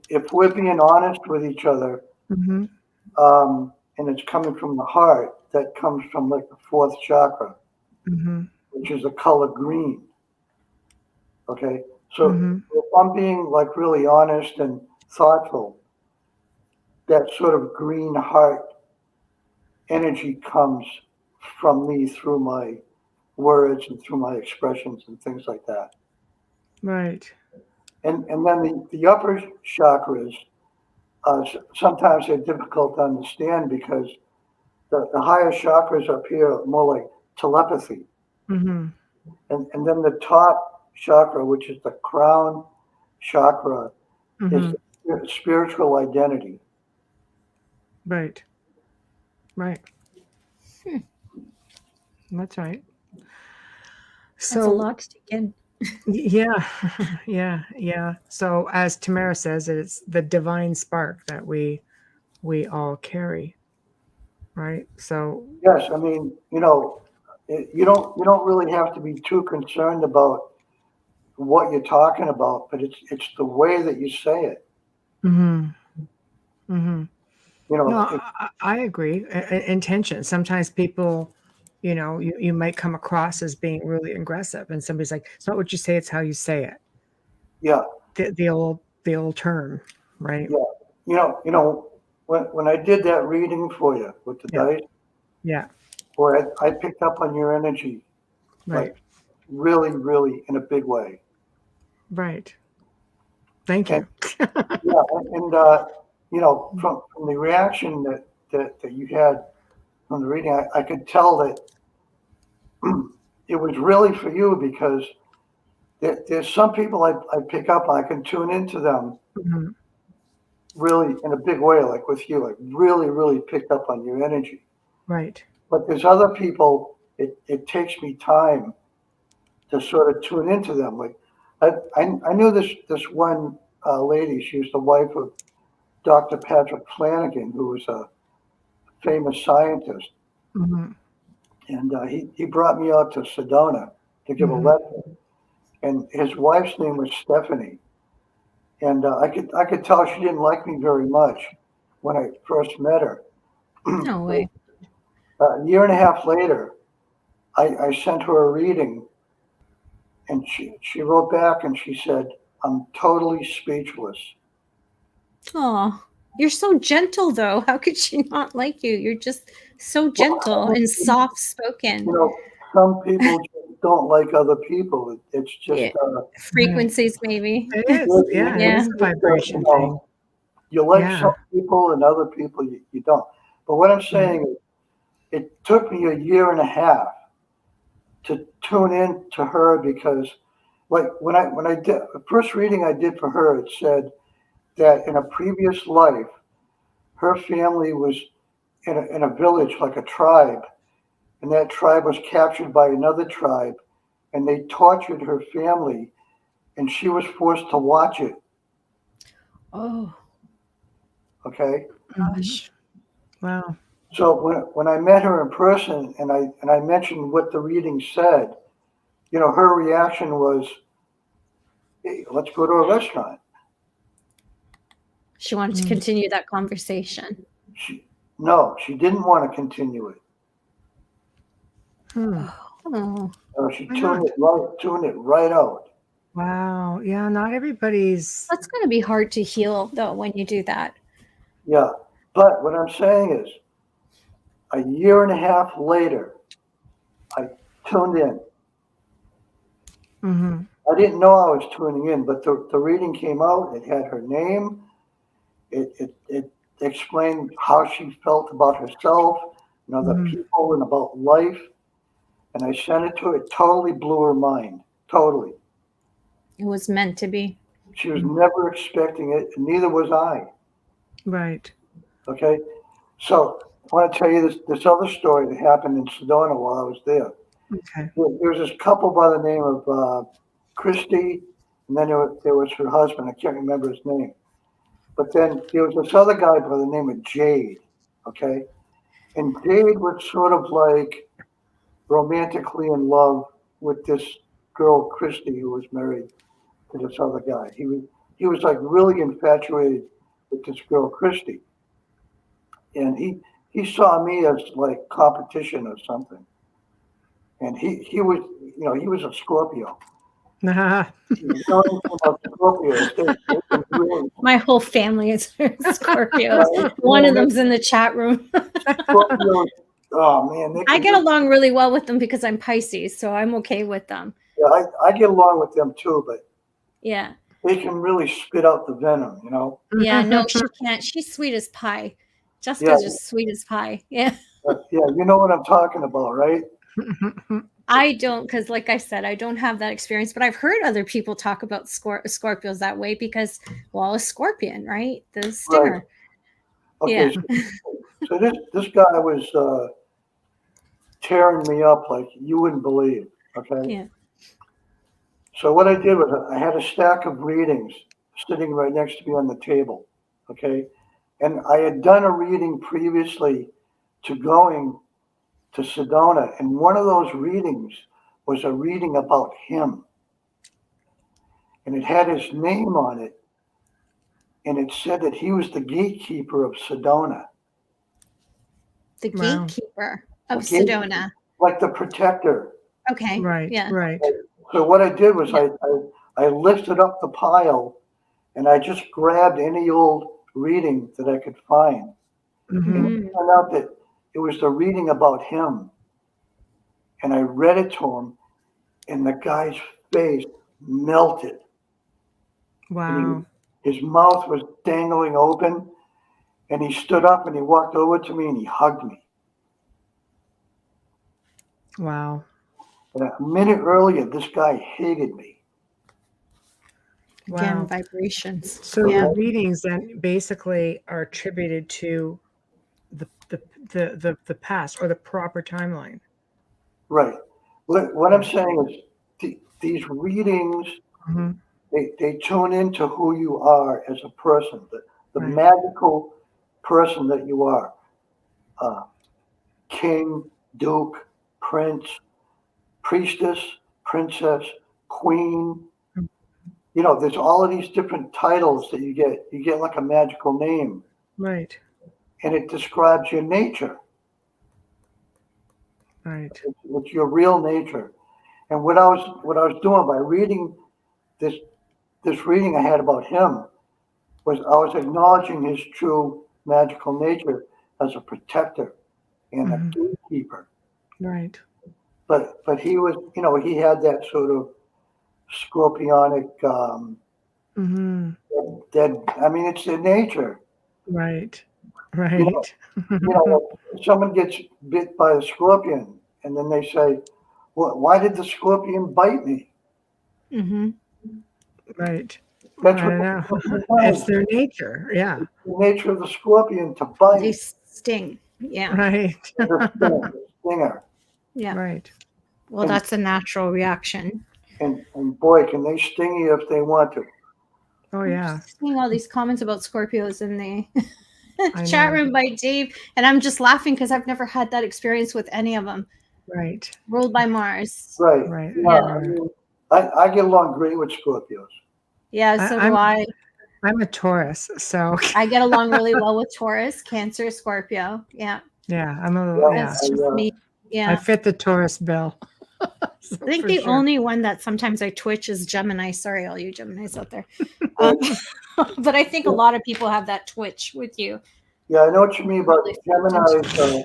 if we're being honest with each other, Mhm. and it's coming from the heart, that comes from like the fourth chakra, Mhm. which is the color green. Okay, so Mhm. if I'm being like really honest and thoughtful, that sort of green heart energy comes from me through my words and through my expressions and things like that. Right. And then the upper chakras, sometimes they're difficult to understand because the higher chakras up here are more like telepathy. Mhm. And then the top chakra, which is the crown chakra, is Mhm. the spiritual identity. Right. Right. Hmm. That's right. That's a So, lot to take in. yeah. Yeah. Yeah. So as Tamara says, it's the divine spark that we all carry, right? So, Yes, I mean, you don't really have to be too concerned about what you're talking about, but it's the way that you say it. Mm-hmm. Mm-hmm. You know, No, I agree. Intention. Sometimes people, you might come across as being really aggressive, and somebody's like, "It's not what you say; it's how you say it." yeah, The old term, right? yeah. When I did that reading for you with the Yeah, dice, yeah, boy, I picked up on your energy, right, like really, really in a big way. right. Thank And you. yeah, and from the reaction that you had from the reading, I could tell that it was really for you because there's some people I pick up, I can tune into them Mhm. really in a big way, like with you, like really, really picked up on your energy. Right. But there's other people, it takes me time to sort of tune into them. Like I knew this one lady, she was the wife of Dr. Patrick Flanagan, who was a famous scientist. Hmm. And he brought me out to Sedona to give a Hmm. lecture. And his wife's name was Stephanie. And I could tell she didn't like me very much when I first met her. No way. A year and a half later, I sent her a reading, and she wrote back and she said, "I'm totally speechless." Oh, you're so gentle, though. How could she not like you? You're just so gentle Well, and soft you spoken. know, some people just don't like other people. It's just, Yeah. Right. Frequencies, maybe. It is. Yeah, it Yeah. is a vibration thing. you like some Yeah. people and other people you don't. But what I'm Right. saying is, it took me a year and a half to tune in to her because, like, when I did the first reading I did for her, it said that in a previous life, her family was in a village, like a tribe, and that tribe was captured by another tribe, and they tortured her family, and she was forced to watch it. Oh, Okay, Hmm. gosh. Wow. so when I met her in person and I mentioned what the reading said, her reaction was, "Hey, let's go to a restaurant." She wanted to Mm. continue that conversation. She No, she didn't want to continue it. Hmm. Oh, She Why not? tuned it right out. Wow. Yeah. Not everybody's. that's going to be hard to heal, though, when you do that. Yeah, but what I'm saying is, a year and a half later, I tuned in. Hmm. I didn't know I was tuning in, but the reading came out. It had her name. It explained how she felt about herself, the Hmm. people, and about life. And I sent it to her. It totally blew her mind. Totally. It was meant to be. She was never expecting it, and neither was I. Right. Okay. So I want to tell you this other story that happened in Sedona while I was there. Okay. There was this couple by the name of Christy, and then there was her husband. I can't remember his name. But then there was this other guy by the name of Jade. Okay. And Jade was sort of like romantically in love with this girl, Christy, who was married to this other guy. He was like really infatuated with this girl, Christy. And he saw me as like competition or something. And he was, he was a Scorpio. Ah. You know anything about Scorpios? They can really, My whole family is Scorpios. One of man, them's in the chat room. Scorpios, oh man, they I can get just, along really well with them because I'm Pisces, so I'm okay with them. yeah, I get along with them too, but Yeah. they can really spit out the venom. Yeah, no, she can't. She's sweet as pie. Yeah, Jessica's just sweet as pie. Yeah. yeah, you know what I'm talking about, right? I don't, because like I said, I don't have that experience, but I've heard other people talk about Scorpios that way because, well, a scorpion, right? The stinger. Okay, Yeah. so this guy was tearing me up like you wouldn't believe. Okay, Yeah. so what I did was I had a stack of readings sitting right next to me on the table. Okay, and I had done a reading previously to going to Sedona, and one of those readings was a reading about him. and it had his name on it, and it said that he was the gatekeeper of Sedona. The Wow. gatekeeper of The gate- Sedona. Like the protector. Okay. Right. Yeah. Right. So what I did was Yeah. I lifted up the pile, and I just grabbed any old reading that I could find. Mhm. And it turned out that it was the reading about him. And I read it to him, and the guy's face melted. Wow. His mouth was dangling open, and he stood up and he walked over to me and he hugged me. Wow. And a minute earlier, this guy hated me. Again, Wow. vibrations. So Yeah. your readings then basically are attributed to the past or the proper timeline. Right. What I'm saying is these readings, Mhm. they tune into who you are as a person, the Right. magical person that you are. King, duke, prince, priestess, princess, queen. You know, there's all of these different titles that you get. You get like a magical name, Right. and it describes your nature. Right. It's your real nature. And what I was doing by reading this reading I had about him was I was acknowledging his true magical nature as a protector and a Mhm. gatekeeper. Right. But he was, you know, he had that sort of scorpionic Mhm. dead. I mean, it's their nature. Right. You know, Right. like someone gets bit by a scorpion, and then they say, "Well, why did the scorpion bite me?" Mm-hmm. Right. That's I what don't know. the It's their nature. Yeah. nature of the scorpion to They bite. sting. Yeah. Right. The stinger. Yeah. Right. Well, that's a natural reaction. And boy, can they sting you if they want to. Oh I'm yeah. just seeing all these comments about Scorpios in the I chat know. room by Dave, and I'm just laughing because I've never had that experience with any of them. Right. Ruled by Mars. Right. Right. Yeah, I mean, I get along great with Scorpios. Yeah, so do I. I'm a Taurus, so I get along really well with Taurus, Cancer, Scorpio. Yeah, yeah, I'm a little yeah. that's just me. I Yeah, fit the Taurus bill. So I think for the sure. only one that sometimes I twitch is Gemini. Sorry, all you Geminis out there. But I think a lot of people have that twitch with you. Yeah, I know what you mean, but Really Geminis,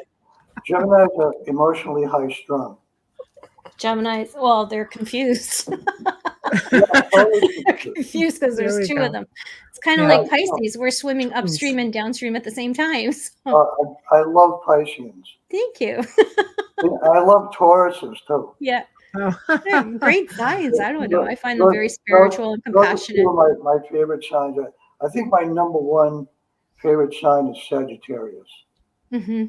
Geminis are emotionally high strung. Geminis, well, they're confused. Totally They're confused because There we there's two go. of them. It's kind of Yeah. like Pisces. We're swimming upstream and downstream at the same time. So, I love Pisceans. thank you. I love Tauruses too. Yeah, Oh. they're great signs. I don't know. I find them very spiritual and Those are compassionate. two of my favorite signs. I think my number one favorite sign is Sagittarius. Hmm.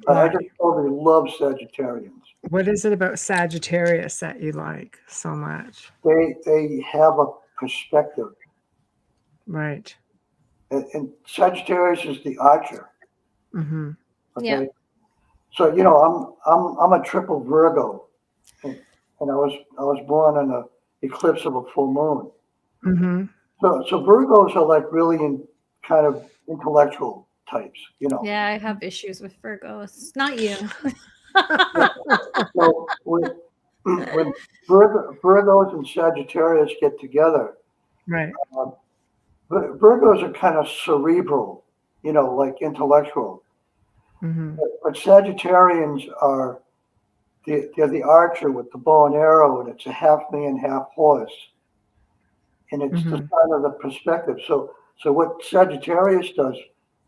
I just totally love Sagittarians. What is it about Sagittarius that you like so much? They have a perspective, Right. and Sagittarius is the archer. Mm-hmm. Okay, Yeah. so you know I'm a triple Virgo, and I was born on an eclipse of a full moon. Mm-hmm. So Virgos are like really kind of intellectual types, you know. Yeah, I have issues with Virgos. Not you. So when Virgos and Sagittarius get together, Right. Virgos are kind of cerebral, you know, like intellectual. Mm-hmm. But Sagittarians are they're the archer with the bow and arrow, and it's a half man, half horse, and it's the sign of the perspective. So what Sagittarius does,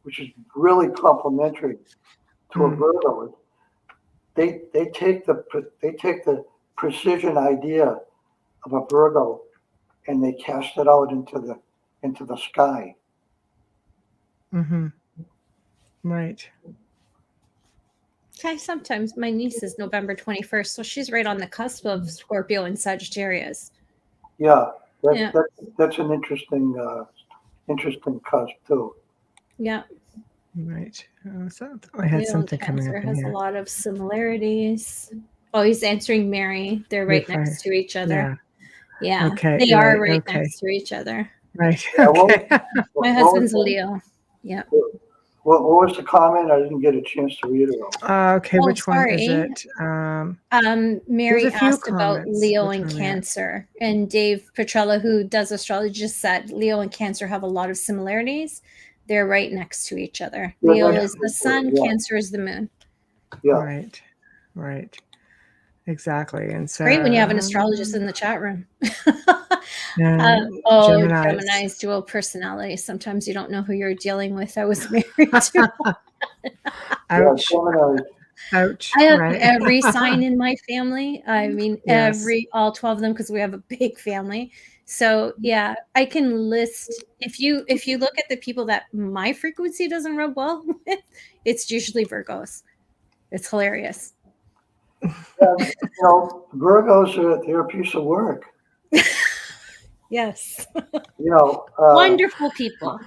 which is really complementary to a Virgo, is they take the precision idea of a Virgo and they cast it out into the sky. Mm-hmm. Right. Okay, sometimes my niece is November 21st, so she's right on the cusp of Scorpio and Sagittarius. Yeah, Yeah. that's an interesting cusp too. Yeah. Right. So I had Leo and something coming Cancer up in has here. a lot of similarities. Oh, he's answering Mary. They're right You're next fine. to each other. Yeah. Yeah, Okay, they are right okay. next to each other. Right. Yeah, Okay. My husband's a Leo. Yeah. What was the comment? I didn't get a chance to read it all. Okay, Oh, which one is sorry. it? Mary a few asked about comments. Leo Which and one are we at? Cancer, and Dave Petrella, who does astrology, just said Leo and Cancer have a lot of similarities. They're right next to each other. Yeah, Leo that's is the sun, yeah, Cancer is the moon. yeah. Right. Right. Exactly. And so Great when you have an astrologist in the chat room. Geminis. Gemini's dual personality. Sometimes you don't know who you're dealing with. I was married to. Ouch. Gemini. Ouch. I have Right. every sign in my family. I mean, Yes. all 12 of them, because we have a big family. So yeah, I can list if you look at the people that my frequency doesn't rub well with, it's usually Virgos. It's hilarious. Virgos they're a piece of work. Yes. Wonderful people.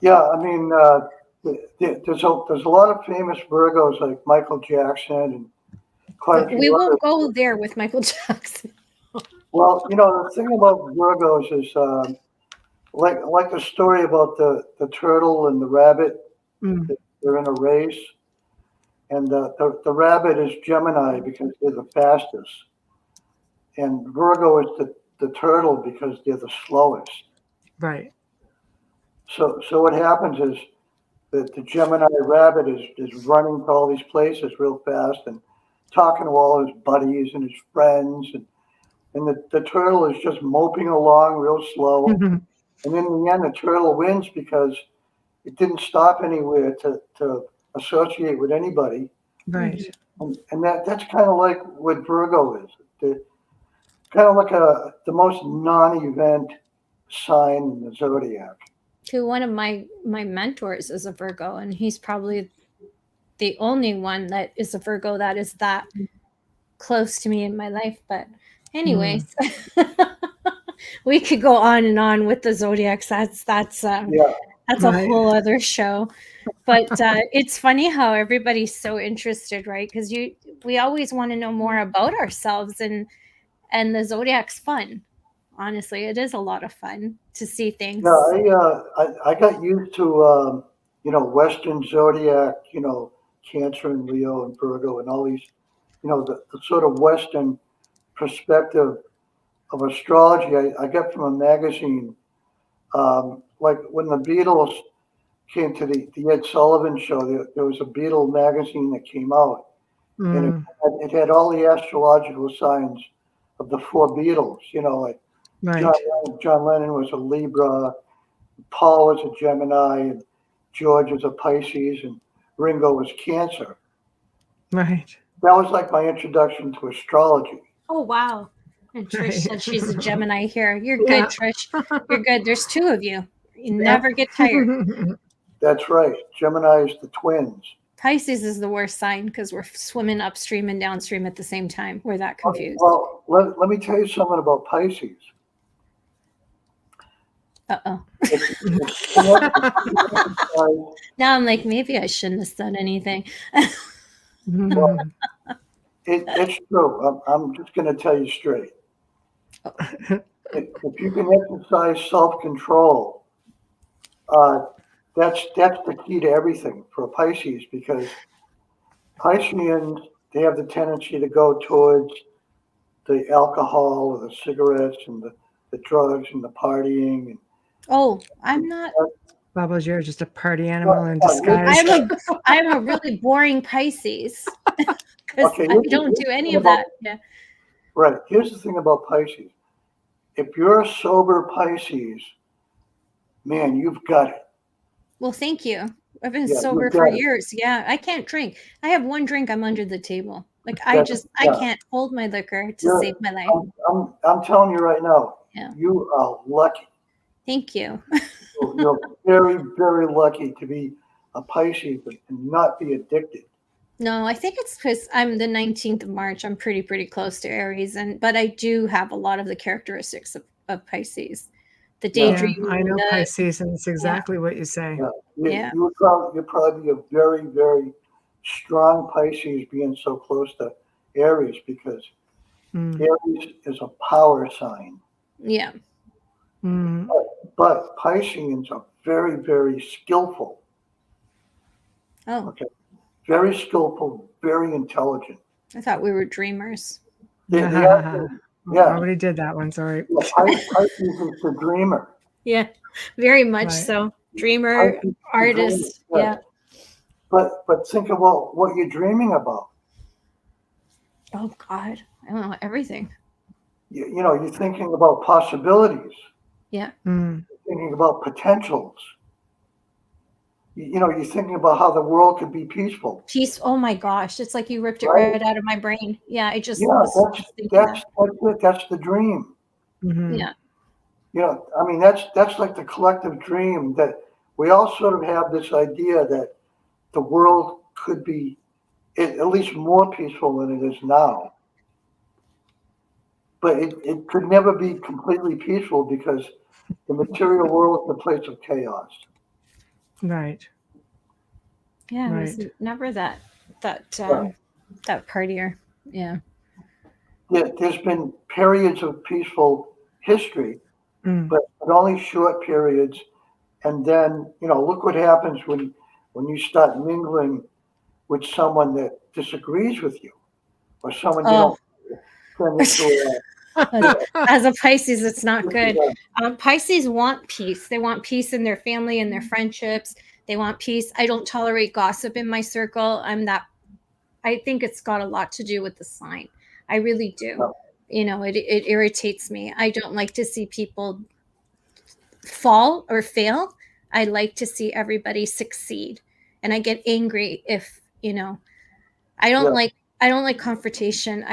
Yeah, I mean, there's a lot of famous Virgos like Michael Jackson and quite a few We won't others. go there with Michael Jackson. Well, the thing about Virgos is like the story about the turtle and the rabbit. Mm. They're in a race, and the rabbit is Gemini because they're the fastest, and Virgo is the turtle because they're the slowest. Right. So what happens is that the Gemini rabbit is running to all these places real fast and talking to all his buddies and his friends, and the turtle is just moping along real slow. Mhm. And in the end, the turtle wins because it didn't stop anywhere to associate with anybody. Right. And that's kind of like what Virgo is. Kind of like the most non-event sign in the zodiac. To one of my mentors is a Virgo, and he's probably the only one that is a Virgo that is that close to me in my life. But anyways, we could go on and on with the zodiacs. That's a whole other show. But it's funny how everybody's so interested, right? Because we always want to know more about ourselves, and the zodiac's fun. Honestly, it is a lot of fun to see things. Yeah, I got used to Western zodiac, Cancer and Leo and Virgo and all these, the sort of Western perspective of astrology. I got from a magazine, like when the Beatles came to the Ed Sullivan show. There was a Beatle magazine that came out, and it had all the astrological signs of the four Beatles. Like Right. John Lennon was a Libra, Paul was a Gemini, and George was a Pisces, and Ringo was Cancer. Right. That was like my introduction to astrology. Oh, wow. And Trish said she's a Gemini here. You're good, Trish. You're good. There's two of you. You never get tired. That's right. Gemini is the twins. Pisces is the worst sign because we're swimming upstream and downstream at the same time. We're that confused. Well, let me tell you something about Pisces. Uh-oh. Now I'm like, maybe I shouldn't have said anything. Well, it's true. I'm just going to tell you straight. If you can exercise self-control, that's the key to everything for a Pisces, because Pisceans, they have the tendency to go towards the alcohol or the cigarettes and the drugs and the partying. Oh, I'm not. Bubbles, you're just a party animal in disguise. I'm a really boring Pisces because I don't do any of that. Yeah. Right. Here's the thing about Pisces. If you're a sober Pisces, man, you've got it. Well, thank you. I've been sober for years. Yeah, I can't drink. I have one drink, I'm under the table. Like I can't hold my liquor to save my life. I'm telling you right now. Yeah. You are lucky. Thank you. You're very, very lucky to be a Pisces and not be addicted. No, I think it's because I'm the 19th of March. I'm pretty close to Aries, but I do have a lot of the characteristics of Pisces. The daydream. Yeah, I know Pisces, and it's exactly what you say. Yeah. You'll probably be a very, very strong Pisces being so close to Aries, because Mm. Aries is a power sign. Yeah. Mm. But Pisceans are very, very skillful. Oh, Okay. Very skillful, very intelligent. I thought we were dreamers. They actually, yeah, Already did that one. Sorry. yeah, Pisces is the dreamer. Yeah, very much Right. so. Dreamer, Pisces is the artist. dreamer, Yeah. But think about what you're dreaming about. Oh God, I don't know everything. You know, you're thinking about possibilities. Yeah. Mm. You're thinking about potentials. You know, you're thinking about how the world could be peaceful. Peace. Oh my gosh, it's like you ripped it Right? right out of my brain. Yeah, I just Yeah, was thinking that. that's it. That's the dream. Mhm. Yeah. You know, I mean, that's like the collective dream that we all sort of have this idea that the world could be at least more peaceful than it is now. But it could never be completely peaceful because the material world is a place of chaos. Right. Yeah, I was Right. never that Yeah. that partier. Yeah. There's been periods of peaceful history, Mm. but only short periods. And then, you know, look what happens when you start mingling with someone that disagrees with you or someone you Oh, don't turn into as a Pisces, it's not good. a Pisces want peace. They want peace in their family and their friendships. They want peace. I don't tolerate gossip in my circle. I think it's got a lot to do with the sign. I really do. You know, it irritates me. I don't like to see people fall or fail. I like to see everybody succeed. And I get angry if, you know, I don't Yeah. like I don't like confrontation.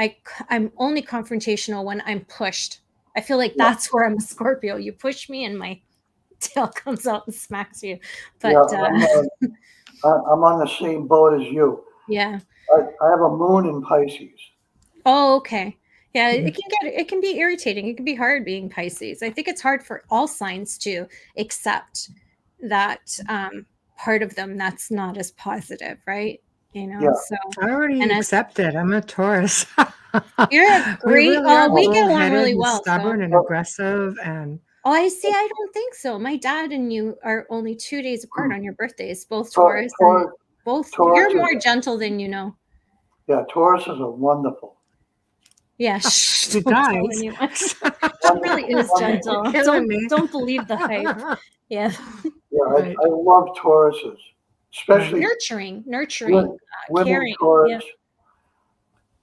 I'm only confrontational when I'm pushed. I feel like that's where I'm a Scorpio. You push me and my tail comes out and smacks you. But I'm on the same boat as you. yeah. I have a moon in Pisces. Oh, okay. Yeah, it can be irritating. It can be hard being Pisces. I think it's hard for all signs to accept that part of them that's not as positive, right? You know, Yeah. so I already and as accepted. I'm a Taurus. you're a We great really are we get along bullheaded really and well. stubborn So and aggressive and oh, I see. I don't think so. My dad and you are only 2 days apart on your birthdays, both Tor- Taurus and Tor- both. Taurus You're is- more gentle than you know. Yeah, Tauruses are wonderful. Yeah, shh, you don't tell guys. anyone. She really is gentle. You're killing me. Don't believe the hype. Yeah, Yeah, Right. I love Tauruses, especially nurturing, women caring. Taurus.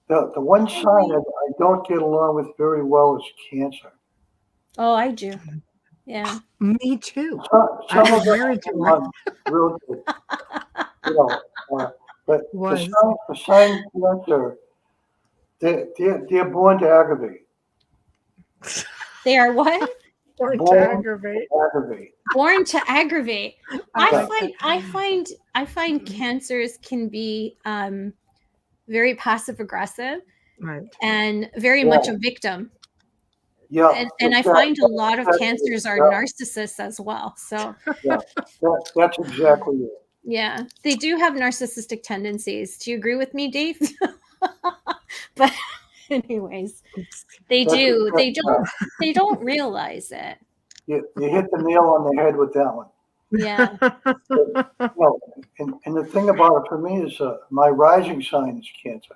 Yeah. The one sign that I don't get along with very well is Cancer. Oh, I do. Yeah. Me too. Some I'm of them married to are one. real good, you know, but Was. the sign Cancer, they're born to aggravate. They are what? Or to Born aggravate. to aggravate. Born to aggravate. I I like find I find cancers can be very passive aggressive Right. and very Yeah. much a victim. Yeah, And I exactly. find a lot of That's- cancers are yeah, narcissists as well. So that's exactly it. yeah, they do have narcissistic tendencies. Do you agree with me, Dave? But anyways, they That's do. exactly- They don't realize it. You hit the nail on the head with that one. Yeah. No, and the thing about it for me is my rising sign is Cancer.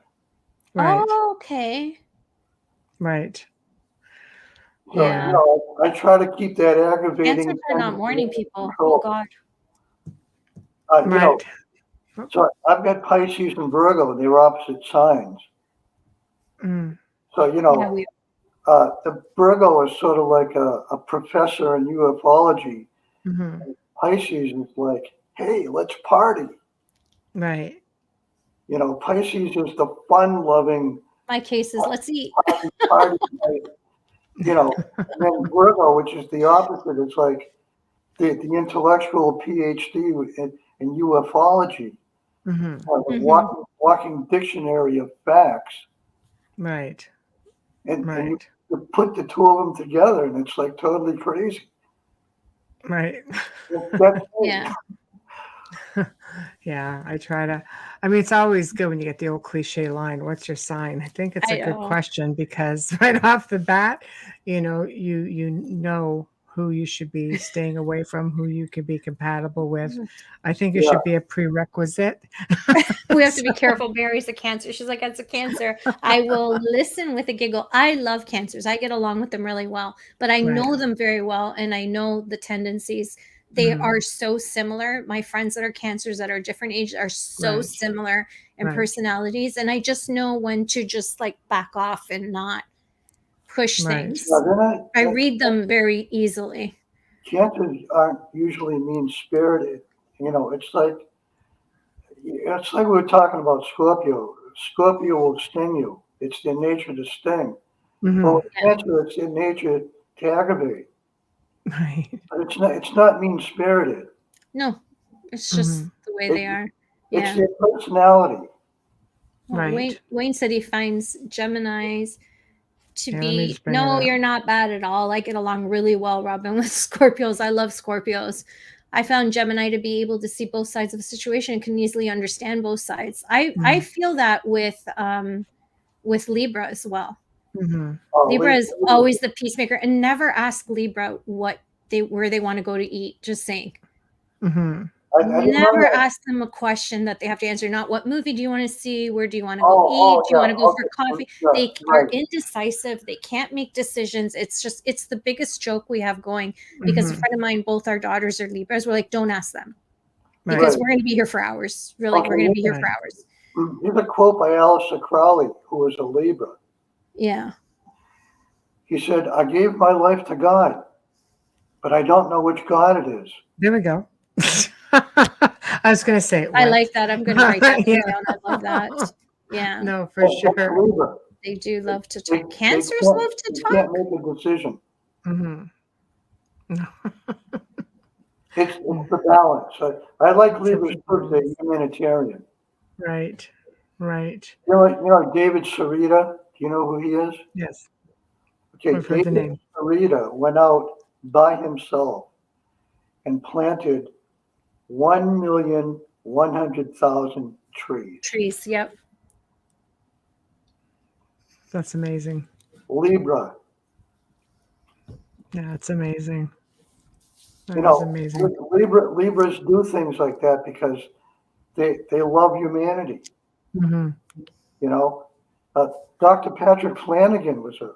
Right. Oh, okay. Right. So, Yeah. you know, I try to keep that aggravating. Cancers are not morning people. control. Oh God. You know, Right. so I've got Pisces and Virgo, and they're opposite signs. Mm. So, you Yeah, know, the Virgo is sort of like a professor in ufology. Hmm. Pisces is like, hey, let's party. Right. You know, Pisces is the fun-loving my case is let's eat. party. You know, and then Virgo, which is the opposite, is like the intellectual PhD in ufology, Hmm. a walking dictionary of facts. Right. And Right. you put the two of them together, and it's like totally crazy. Right. That's Yeah. Yeah, I try to. I mean, it's always good when you get the old cliche line, "What's your sign?" I think it's I a good know. question because right off the bat, you know who you should be staying away from, who you can be compatible with. I think it Yeah. should be a prerequisite. We have to be So, careful. Mary's a Cancer. She's like, that's a Cancer. I will listen with a giggle. I love Cancers. I get along with them really well, but I right. know them very well and I know the tendencies. They Mhm. are so similar. My friends that are Cancers that are different ages are so Right. similar in Right. personalities. And I just know when to just like back off and not push Right. things. Yeah, they're not, I read them very easily. cancers aren't usually mean spirited. It's like we were talking about Scorpio. Scorpio will sting you. It's their nature to sting. But Mhm. with Cancer, it's their nature to aggravate. Right. But it's not mean spirited. No, it's just Mhm. the way It, they are. it's Yeah. their personality. Well, Right. Wayne said he finds Geminis to Yeah, let me be just bring it no, up. you're not bad at all. I get along really well, Robin, with Scorpios. I love Scorpios. I found Gemini to be able to see both sides of a situation and can easily understand both sides. I Mhm. feel that with Libra as well. Mhm. Libra is Libra, always the peacemaker and never ask Libra where they want to go to eat. Just saying. Mhm. I didn't know Never that. ask them a question that they have to answer. Not what movie do you want to see? Where do you want to go eat? Oh, Do you want to go yeah. for Okay. coffee? Yeah, They are right. indecisive. They can't make decisions. It's the biggest joke we have going because a Mhm. friend of mine, both our daughters are Libras. We're like, don't ask them Right. because Right. we're going to be here for hours. Really, Okay. we're going to be here for Right. hours. Here's a quote by Aleister Crowley, who was a Libra. Yeah. He said, "I gave my life to God, but I don't know which God it is." There we go. I was gonna say I what? like that. I'm going to write that Yeah. down. I love that. Yeah. No, for That's sure. Libra. They do They, love to they, talk. they Cancers can't love to they can't talk. make a decision. Mhm. No. It's the balance. I like Such Libras a too. They're balance. humanitarian. Right. Right. David Sarita. Do you know who he is? Yes. Okay, I've heard the David name. Sarita went out by himself and planted 1,100,000 trees. Trees. Yep. That's amazing. Libra, Yeah, it's amazing. you That is know, amazing. Libras do things like that because they love humanity. Mhm. You know, uh, Dr. Patrick Flanagan was a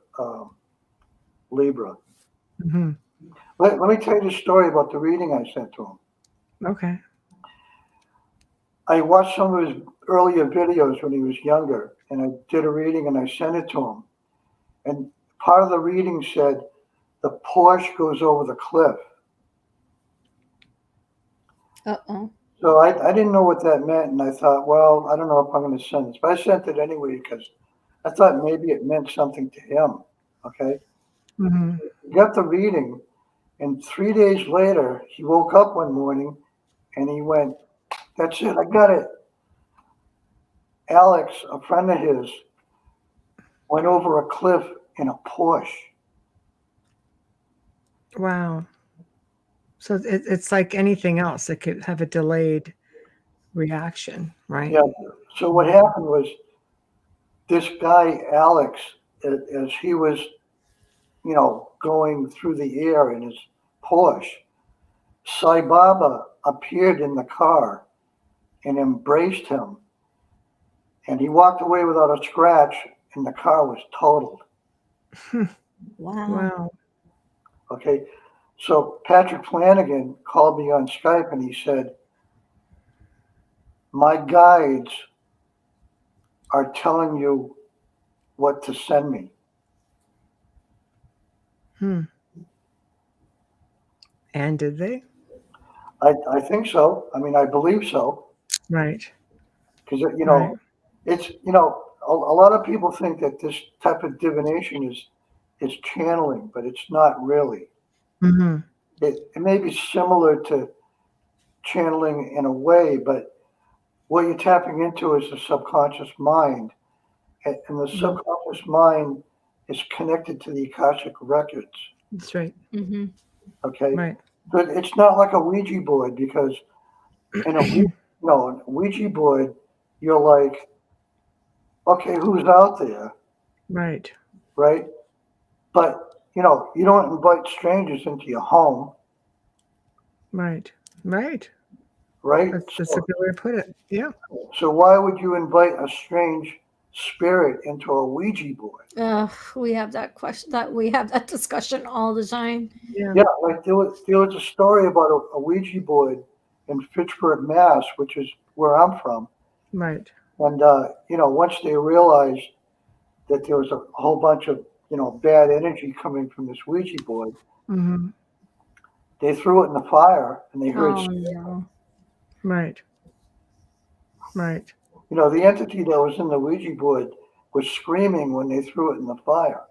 Libra. Mhm. Let me tell you the story about the reading I sent to him. Okay. I watched some of his earlier videos when he was younger, and I did a reading and I sent it to him. And part of the reading said, the Porsche goes over the cliff. Uh-oh. So I didn't know what that meant, and I thought, well, I don't know if I'm going to send this, but I sent it anyway because I thought maybe it meant something to him. Okay, Mhm. he got the reading, and 3 days later, he woke up one morning and he went, "That's it, I got it." Alex, a friend of his, went over a cliff in a Porsche. Wow. So it's like anything else. It could have a delayed reaction, right? Yeah. So what happened was this guy Alex, as he was, going through the air in his Porsche, Sai Baba appeared in the car and embraced him, and he walked away without a scratch, and the car was totaled. Wow. Wow. Okay, so Patrick Flanagan called me on Skype and he said, "My guides are telling you what to send me." Hmm. And did they? I think so. I mean, I believe so Right. because Right. it's a lot of people think that this type of divination is channeling, but it's not really. Mhm. It may be similar to channeling in a way, but what you're tapping into is the subconscious mind, and the Mhm. subconscious mind is connected to the Akashic records. That's right. Mm-hmm. Okay, Right. but it's not like a Ouija board because in a a Ouija board, you're like, okay, who's out there, Right. right? But, you don't invite strangers into your home, Right. Right. right? That's a good way to put it. Yeah. So why would you invite a strange spirit into a Ouija board? We have that question, that we have that discussion all the time. Yeah. Yeah, like there was a story about a Ouija board in Fitchburg, Mass, which is where I'm from. Right. And, once they realized that there was a whole bunch of, bad energy coming from this Ouija board, Mm-hmm. they threw it in the fire and they heard, Oh no. Right. Right. the entity that was in the Ouija board was screaming when they threw it in the fire.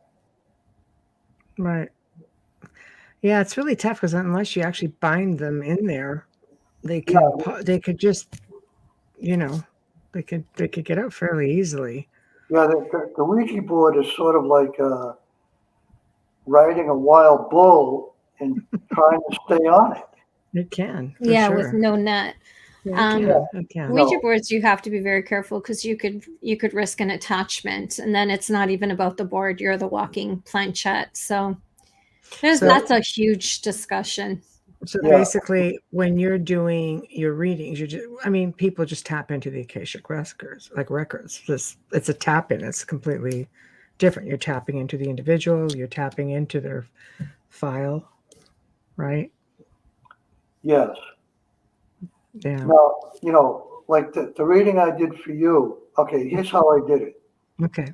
Right. Yeah, it's really tough because unless you actually bind them in there, they could just, they could get out fairly easily. Yeah, the Ouija board is sort of like riding a wild bull and trying to stay on it. It can. For Yeah, sure. with no net. Yeah, it can. Ouija boards, you have to be very careful because you could risk an attachment, and then it's not even about the board; you're the walking planchette. So that's a huge discussion. So basically, when you're doing your readings, people just tap into the Akashic records. It's a tap in. It's completely different. You're tapping into the individual. You're tapping into their file, right? Yes. Yeah. Now, like the reading I did for you. Okay, here's how I did it. Okay.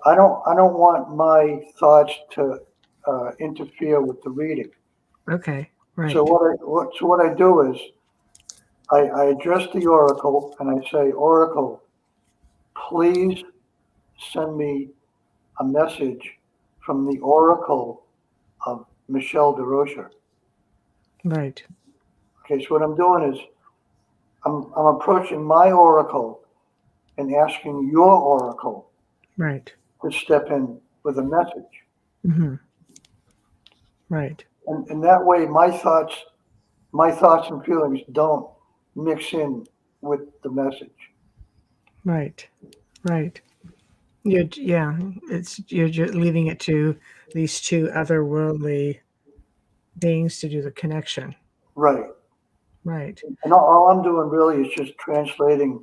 I don't want my thoughts to interfere with the reading. Okay. Right. So what I do is I address the oracle and I say, Oracle, please send me a message from the oracle of Michelle DeRocher. Right. Okay, so what I'm doing is I'm approaching my oracle and asking your oracle Right. to step in with a message. Mm-hmm. Right. And that way my thoughts and feelings don't mix in with the message. Right. Right. You're just leaving it to these two otherworldly beings to do the connection. Right. Right. And all I'm doing really is just translating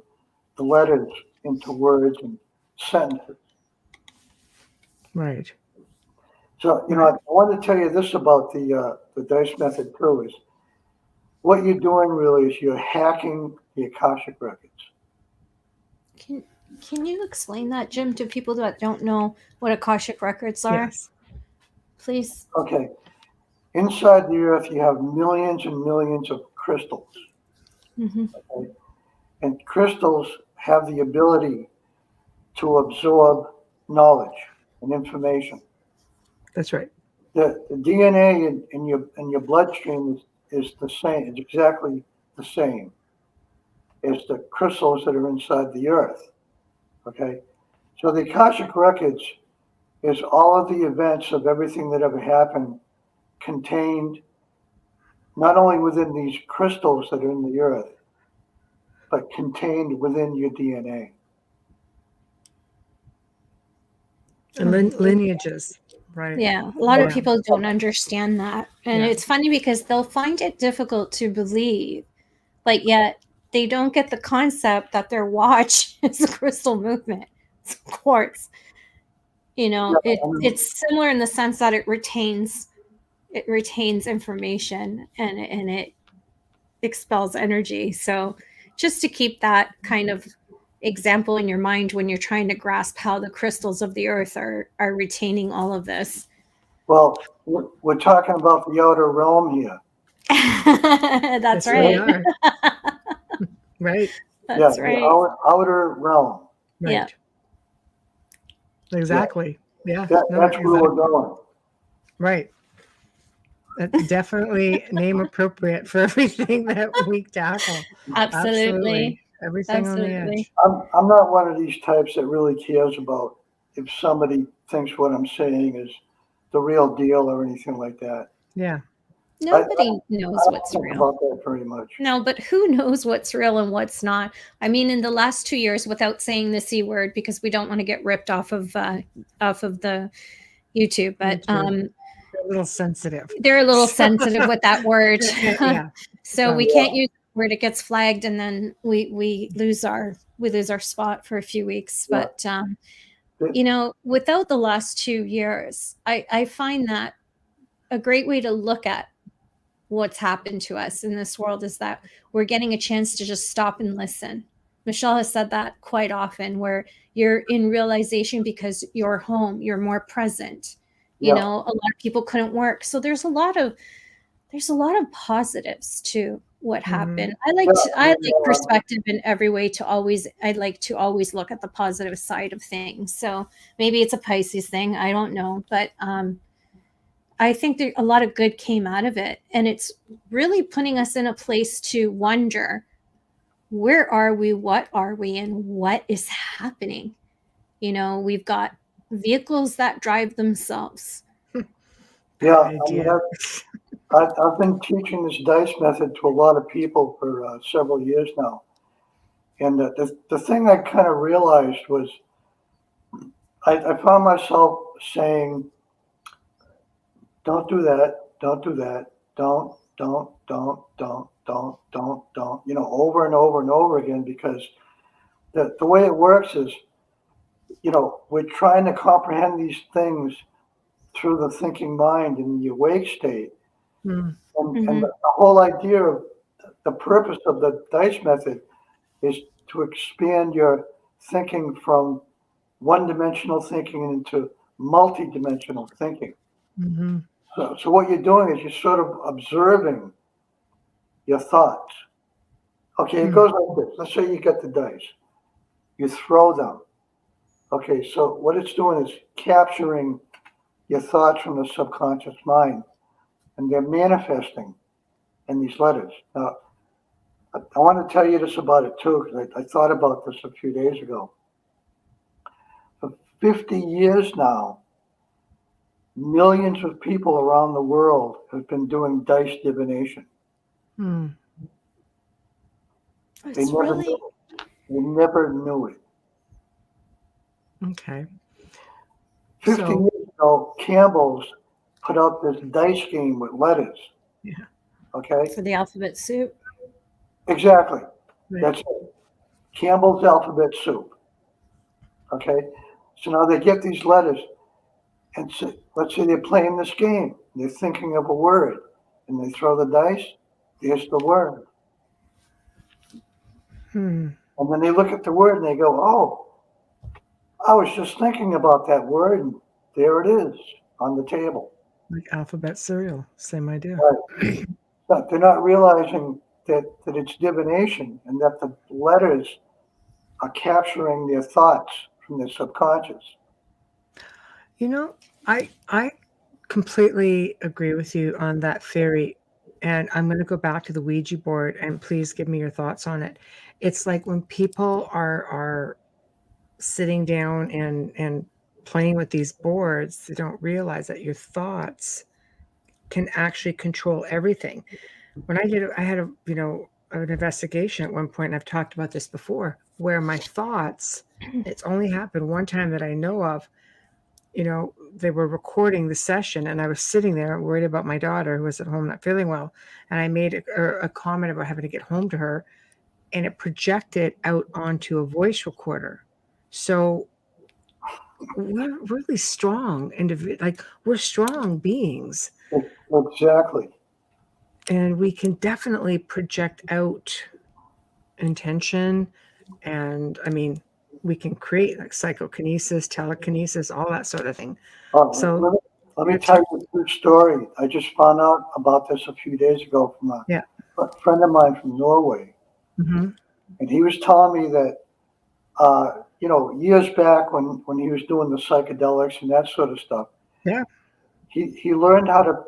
the letters into words and sentences. Right. So, I wanted to tell you this about the dice method too, is what you're doing really is you're hacking the Akashic records. Can you explain that, Jim, to people that don't know what Akashic records are? Yes. Please. Okay. Inside the earth, you have millions and millions of crystals. Mm-hmm. Okay? And crystals have the ability to absorb knowledge and information. That's right. The DNA in your bloodstream is the same. It's exactly the same as the crystals that are inside the earth. Okay, so the Akashic records is all of the events of everything that ever happened contained not only within these crystals that are in the earth, but contained within your DNA. And lineages. Right. Yeah, a lot of people don't understand that. And it's funny because they'll find it difficult to believe, but yet they don't get the concept that their watch is a crystal movement. It's quartz. It's similar in the sense that it retains information and it expels energy. So just to keep that kind of example in your mind when you're trying to grasp how the crystals of the earth are retaining all of this. Well, we're talking about the outer realm here. That's right. Right. That's right. The outer realm. Right. Yeah. Exactly. Yeah. That's where we're going. Right. That's definitely name appropriate for everything that we tackle. Absolutely. Everything on the edge. I'm not one of these types that really cares about if somebody thinks what I'm saying is the real deal or anything like that. Yeah. Nobody knows I don't what's think real. about that very much. No, but who knows what's real and what's not? I mean, in the last 2 years, without saying the C word, because we don't want to get ripped off of the YouTube, but They're a little sensitive. they're a little sensitive with that word. Yeah. So we can't use the word, it gets flagged, and then we lose our spot for a few weeks. Yeah. But without the last 2 years, I find that a great way to look at what's happened to us in this world is that we're getting a chance to just stop and listen. Michelle has said that quite often, where you're in realization because you're home, you're more present. A lot of people couldn't work. So there's a lot of positives to what happened. I like perspective in every way I'd like to always look at the positive side of things. So maybe it's a Pisces thing, I don't know, but I think a lot of good came out of it. And it's really putting us in a place to wonder, where are we? What are we? And what is happening? We've got vehicles that drive themselves. Yeah, I've been teaching this dice method to a lot of people for several years now. And the thing I kind of realized was I found myself saying, don't do that, don't do that, don't, over and over and over again, because the way it works is, we're trying to comprehend these things through the thinking mind in the awake state. And the whole idea of the purpose of the dice method is to expand your thinking from one-dimensional thinking into multi-dimensional thinking. So what you're doing is you're sort of observing your thoughts. Okay, it goes like this. Let's say you get the dice. You throw them. Okay, so what it's doing is capturing your thoughts from the subconscious mind, and they're manifesting in these letters. Now, I want to tell you this about it too, because I thought about this a few days ago. For 50 years now, millions of people around the world have been doing dice divination. They never knew it. Okay. 50 years ago, Campbell's put out this dice game with letters. Yeah. Okay. For the alphabet soup. Exactly. Right. That's it. Campbell's alphabet soup. Okay. So now they get these letters, and let's say they're playing this game. They're thinking of a word, and they throw the dice. There's the word. And then they look at the word and they go, "Oh, I was just thinking about that word, and there it is on the table." Like alphabet cereal, same idea. Right. But they're not realizing that it's divination, and that the letters are capturing their thoughts from their subconscious. I completely agree with you on that theory. And I'm going to go back to the Ouija board, and please give me your thoughts on it. It's like when people are sitting down and playing with these boards, they don't realize that your thoughts can actually control everything. When I had an investigation at one point, and I've talked about this before, where my thoughts, it's only happened one time that I know of. They were recording the session, and I was sitting there worried about my daughter who was at home not feeling well. And I made a comment about having to get home to her, and it projected out onto a voice recorder. So we're really strong we're strong beings. Exactly. And we can definitely project out intention. And we can create like psychokinesis, telekinesis, all that sort of thing. So let me tell you a true story. I just found out about this a few days ago from a friend of mine from Norway. And he was telling me that, years back when he was doing the psychedelics and that sort of stuff, he learned how to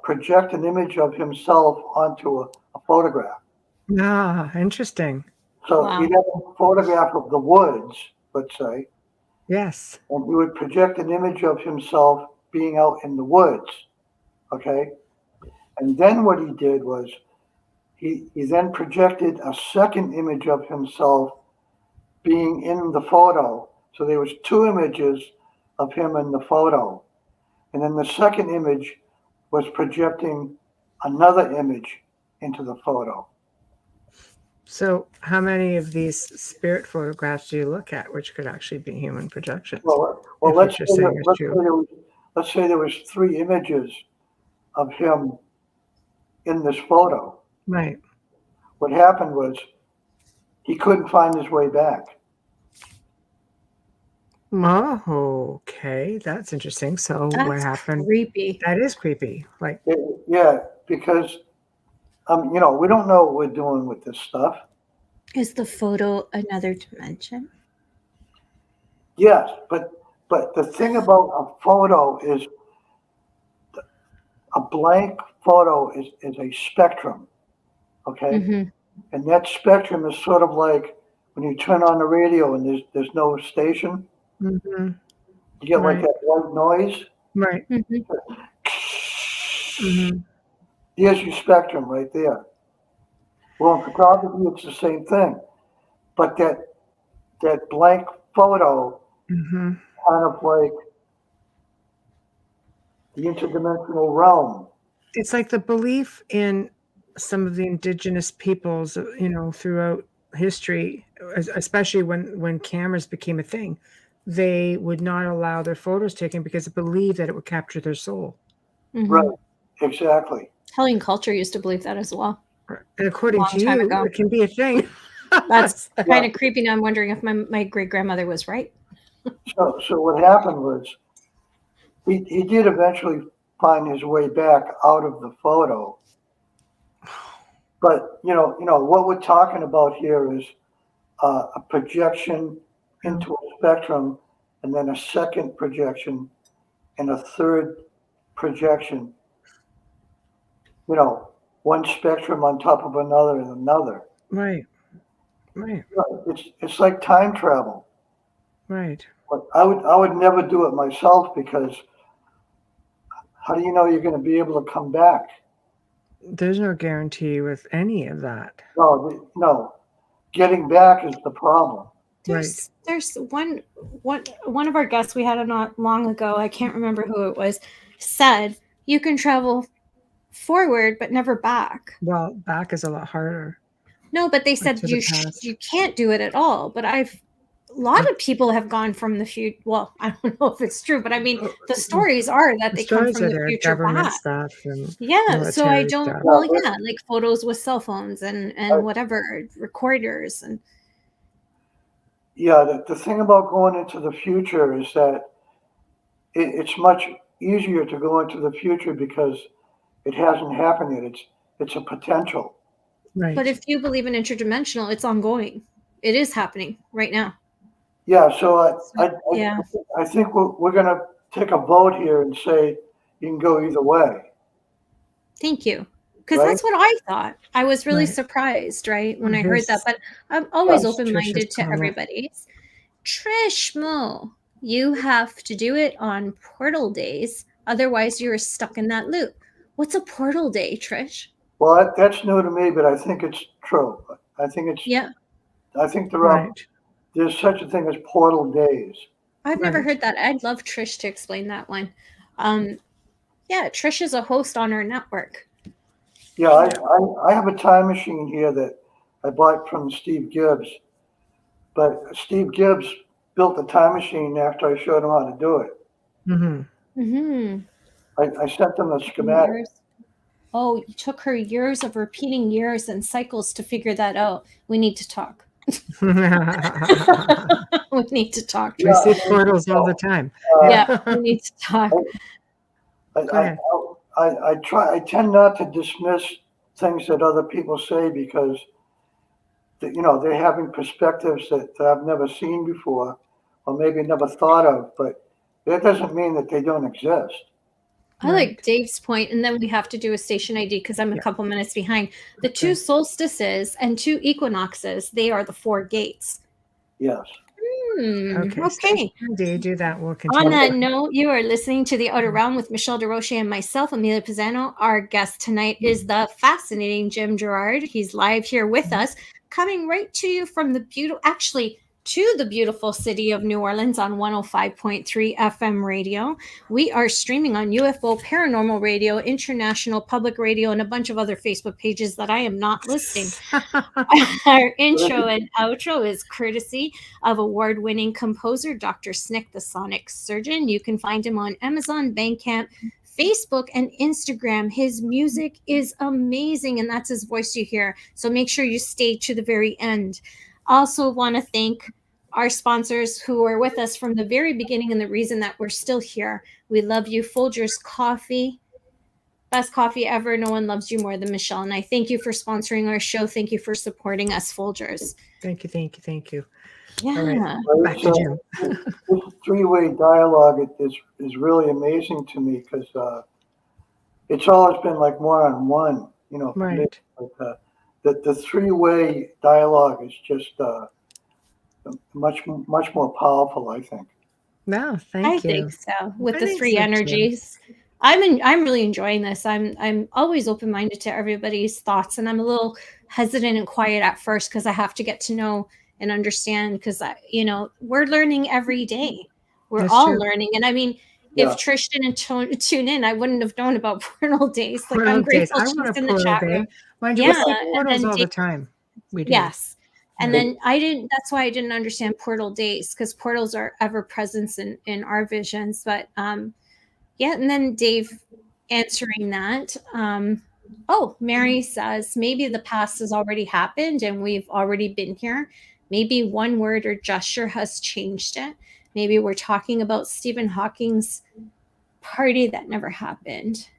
project an image of himself onto a photograph. Interesting. So he'd have a photograph of the woods, let's say. Yes. And he would project an image of himself being out in the woods. Okay. And then what he did was he then projected a second image of himself being in the photo. So there was two images of him in the photo. And then the second image was projecting another image into the photo. So how many of these spirit photographs do you look at, which could actually be human projections? Well, if let's what say, you're saying is true. let's say there was 3 images of him in this photo. Right. What happened was he couldn't find his way back. Oh, okay. That's interesting. So what That's happened? creepy. That is creepy. Like, Yeah, because we don't know what we're doing with this stuff. Is the photo another dimension? Yes, but the thing about a photo is a blank photo is a spectrum, okay? Mm-hmm. And that spectrum is sort of like when you turn on the radio and there's no station, mhm, you get like Right. that white noise. right. Mm-hmm. Mhm. There's your spectrum right there. Well, in photography, it's the same thing, but that blank photo Mhm. kind of like the interdimensional realm. It's like the belief in some of the indigenous peoples, throughout history, especially when cameras became a thing, they would not allow their photos taken because they believed that it would capture their soul. Mm-hmm. Right, exactly. Italian culture used to believe that as well. And according Long to time you, ago. it can be a thing. That's Yeah. kind of creepy. Now I'm wondering if my great grandmother was right. So what happened was he did eventually find his way back out of the photo. But what we're talking about here is a projection into a spectrum, and then a second projection, and a third projection. One spectrum on top of another and another. Right. Right. It's like time travel. Right. But I would never do it myself because how do you know you're going to be able to come back? There's no guarantee with any of that. No. Getting back is the problem. There's one of our guests we had not long ago, I can't remember who it was, said you can travel forward but never back. Well, back is a lot harder. No, but they said to the past. you can't do it at all. But a lot of people have gone from the future. Well, I don't know if it's true, but I mean, the stories are that they come from the future government back. stuff and Yeah, so I military don't. stuff. Well, yeah, like photos with cell phones and whatever recorders and. Yeah, the thing about going into the future is that it's much easier to go into the future because it hasn't happened yet. It's a potential. Right. But if you believe in interdimensional, it's ongoing. It is happening right now. Yeah, so Yeah. I think we're going to take a vote here and say you can go either way. Thank you. Because Right? that's what I thought. I was really Right. surprised, right, when I Here's- heard that. But I'm always here's open-minded Trish's to comment. everybody's. Trish Mo, you have to do it on portal days. Otherwise, you're stuck in that loop. What's a portal day, Trish? Well, that's new to me, but I think it's true. I think it's. Yeah. I think Right. there's such a thing as portal days. I've never Right. heard that. I'd love Trish to explain that one. Yeah, Trish is a host on our network. Yeah, I have a time machine here that I bought from Steve Gibbs, but Steve Gibbs built the time machine after I showed him how to do it. Mm-hmm. Mm-hmm. I sent them a schematic. Years. Oh, it took her years of repeating years and cycles to figure that out. We need to talk. We need to talk. We see portals all the time. Yeah, we need to talk. Go ahead. I tend not to dismiss things that other people say because they're having perspectives that I've never seen before or maybe never thought of, but that doesn't mean that they don't exist. I like Dave's point, and then we have to do a station ID because I'm a couple minutes behind. The two solstices and 2 equinoxes, they are the 4 gates. Yes. Okay. Okay. So you do that. We'll On continue. that note, you are listening to The Outer Realm with Michelle DeRoche and myself, Amelia Pisano. Our guest tonight is the fascinating Jim Girouard. He's live here with us, coming right to you from the beautiful city of New Orleans on 105.3 FM radio. We are streaming on UFO Paranormal Radio, International Public Radio, and a bunch of other Facebook pages that I am not listing. Our intro and outro is courtesy of award-winning composer Dr. Snick, the Sonic Surgeon. You can find him on Amazon, Bandcamp, Facebook, and Instagram. His music is amazing, and that's his voice you hear. So make sure you stay to the very end. Also want to thank our sponsors who are with us from the very beginning and the reason that we're still here. We love you. Folgers Coffee. Best coffee ever. No one loves you more than Michelle. And I thank you for sponsoring our show. Thank you for supporting us, Folgers. Thank you. Yeah. All right. Back to Jim. This three-way dialogue is really amazing to me because it's always been like one-on-one, for me. Right. But the three-way dialogue is just much more powerful, I think. No, thank I you. think so. With I the think three so, too. energies. I'm really enjoying this. I'm always open-minded to everybody's thoughts, and I'm a little hesitant and quiet at first because I have to get to know and understand because we're learning every day. We're That's all true. learning. And I mean, Yeah. if Trish didn't tune in, I wouldn't have known about portal days. Like Portal I'm days. grateful I she's want a in the portal chat day. room. Mind you, Yeah, we see and portals then all the time. We do. Yes. And Yeah. then that's why I didn't understand portal days because portals are ever present in our visions. But yeah, and then Dave answering that. Mary says maybe the past has already happened and we've already been here. Maybe one word or gesture has changed it. Maybe we're talking about Stephen Hawking's party that never happened.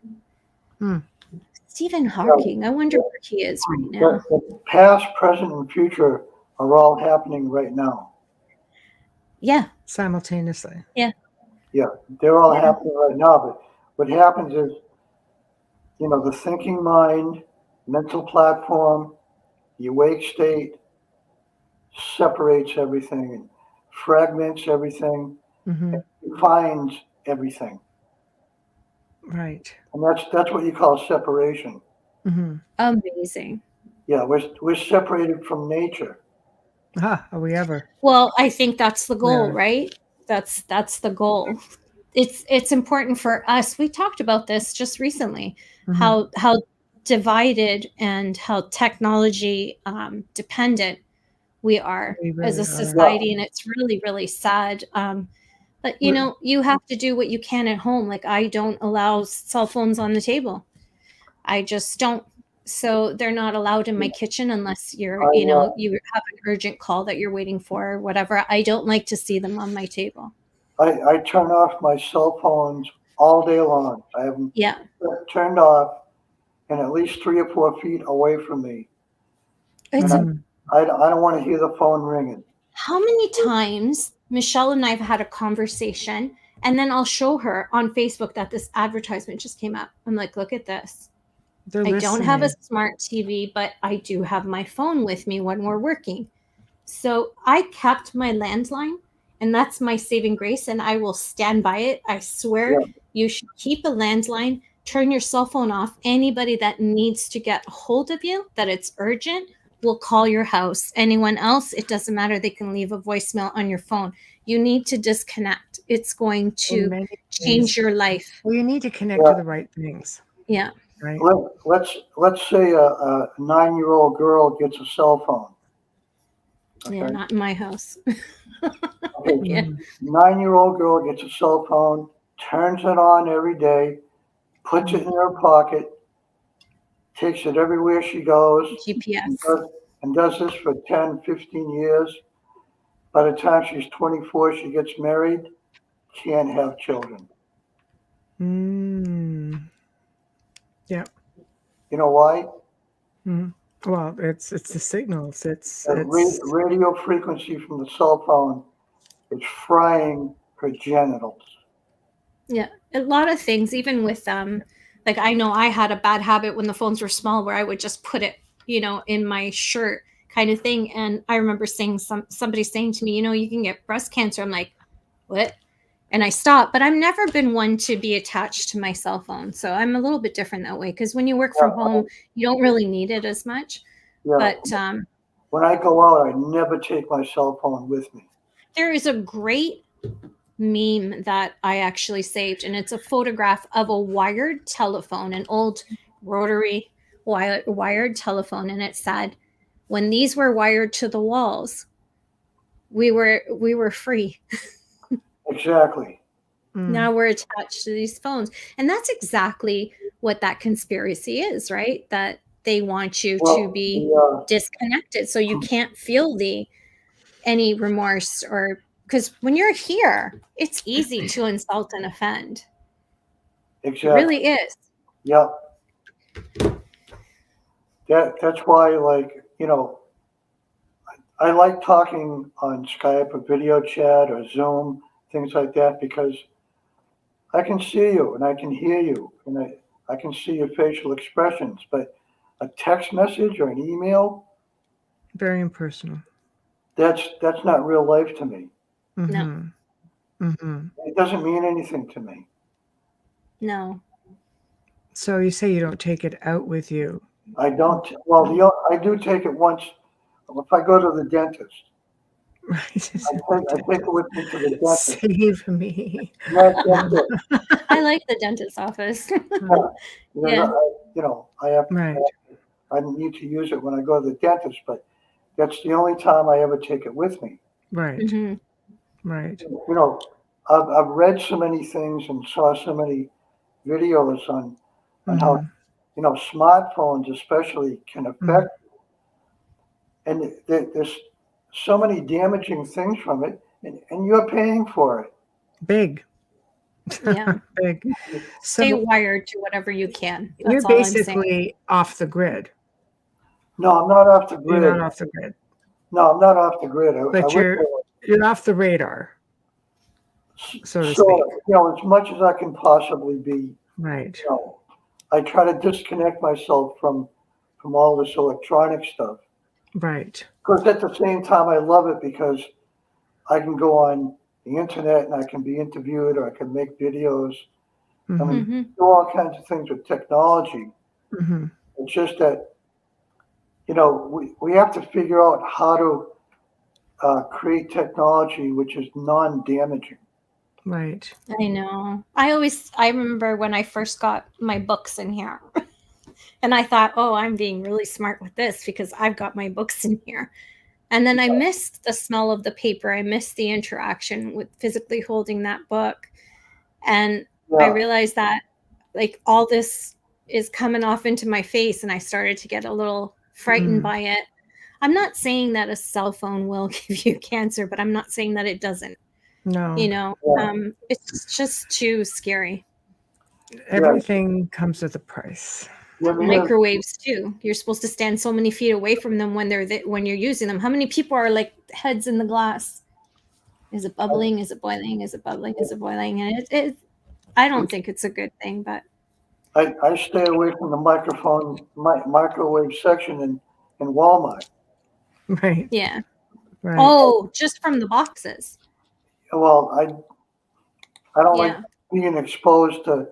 Stephen Hawking, I wonder where he is right now. The past, present, and future are all happening right now. Yeah. Simultaneously. Yeah, they're all happening right now. But what happens is, the thinking mind, mental platform, the awake state separates everything and fragments everything, and defines everything. Right. And that's what you call separation. Amazing. Yeah, we're separated from nature. Are we ever? Well, I think that's the goal, Yeah. right? That's the goal. It's important for us. We talked about this just recently, how divided and how technology dependent we are as a society, and it's really, really sad. But you have to do what you can at home. Like I don't allow cell phones on the table. I just don't. So they're not allowed in my kitchen unless you have an urgent call that you're waiting for or whatever. I don't like to see them on my table. I turn off my cell phones all day long. I have them turned off and at least 3 or 4 feet away from me. I don't want to hear the phone ringing. How many times Michelle and I have had a conversation and then I'll show her on Facebook that this advertisement just came up. I'm like, look at this. I don't have a smart TV, but I do have my phone with me when we're working. So I kept my landline, and that's my saving grace, and I will stand by it. I swear you should keep a landline, turn your cell phone off. Anybody that needs to get a hold of you, that it's urgent, will call your house. Anyone else, it doesn't matter. They can leave a voicemail on your phone. You need to disconnect. It's going to change your life. Well, you need to connect to the right things. Yeah. Right. Let's say a 9-year-old girl gets a cell phone. Okay. Yeah, not in my house. Okay. Yeah. 9-year-old girl gets a cell phone, turns it on every day, puts it in her pocket, takes it everywhere she goes. GPS. And does this for 10, 15 years. By the time she's 24, she gets married, can't have children. Yeah. You know why? Well, it's the signals. It's radio frequency from the cell phone is frying her genitals. Yeah, a lot of things, even with like I know I had a bad habit when the phones were small where I would just put it, in my shirt kind of thing. And I remember somebody saying to me, you can get breast cancer. I'm like, what? And I stopped, but I've never been one to be attached to my cell phone. So I'm a little bit different that way, because when you work from home, you don't really need it as much. Yeah. But when I go out, I never take my cell phone with me. there is a great meme that I actually saved, and it's a photograph of a wired telephone, an old rotary wired telephone, and it said, when these were wired to the walls, we were free. Exactly. Now we're attached to these phones. And that's exactly what that conspiracy is, right? That they want you to be disconnected, so you can't feel any remorse, or because when you're here, it's easy to insult and offend. Exactly. It really is. Yeah. That's why, I like talking on Skype or video chat or Zoom, things like that, because I can see you and I can hear you and I can see your facial expressions. But a text message or an email, Very impersonal. that's not real life to me. No. It doesn't mean anything to me. No. So you say you don't take it out with you. I don't. Well, I do take it once. If I go to the dentist, Right. I take it with me to the dentist. Save me. That's it. I like the dentist's office. Yeah. Right. I need to use it when I go to the dentist, but that's the only time I ever take it with me. Right. Mhm. Right. I've read so many things and saw so many videos on how smartphones especially can affect, and there's so many damaging things from it, and you're paying for it. Big. Yeah. Big. Stay So wired to whatever you can. That's you're all I'm saying. basically off the grid. No, I'm not off the grid. You're not off the grid. No, I'm not off the grid. But you're off the radar, so to speak. So, as much as I can possibly be. Right. I try to disconnect myself from all this electronic stuff. Right. Because at the same time, I love it because I can go on the internet and I can be interviewed or I can make videos. I mean, do all kinds of things with technology. It's just that, we have to figure out how to create technology which is non-damaging. Right. I know. I remember when I first got my books in here and I thought, oh, I'm being really smart with this because I've got my books in here. And then I missed the smell of the paper. I missed the interaction with physically holding that book. And I realized that all this is coming off into my face, and I started to get a little frightened by it. I'm not saying that a cell phone will give you cancer, but I'm not saying that it doesn't. No. It's just too scary. Everything comes with a price. Microwaves too. You're supposed to stand so many feet away from them when you're using them. How many people are heads in the glass? Is it bubbling? Is it boiling? Is it bubbling? Is it boiling? And I don't think it's a good thing, but I stay away from the microwave section in Walmart. Right. Yeah. Right. Oh, just from the boxes. Well, I don't like being exposed to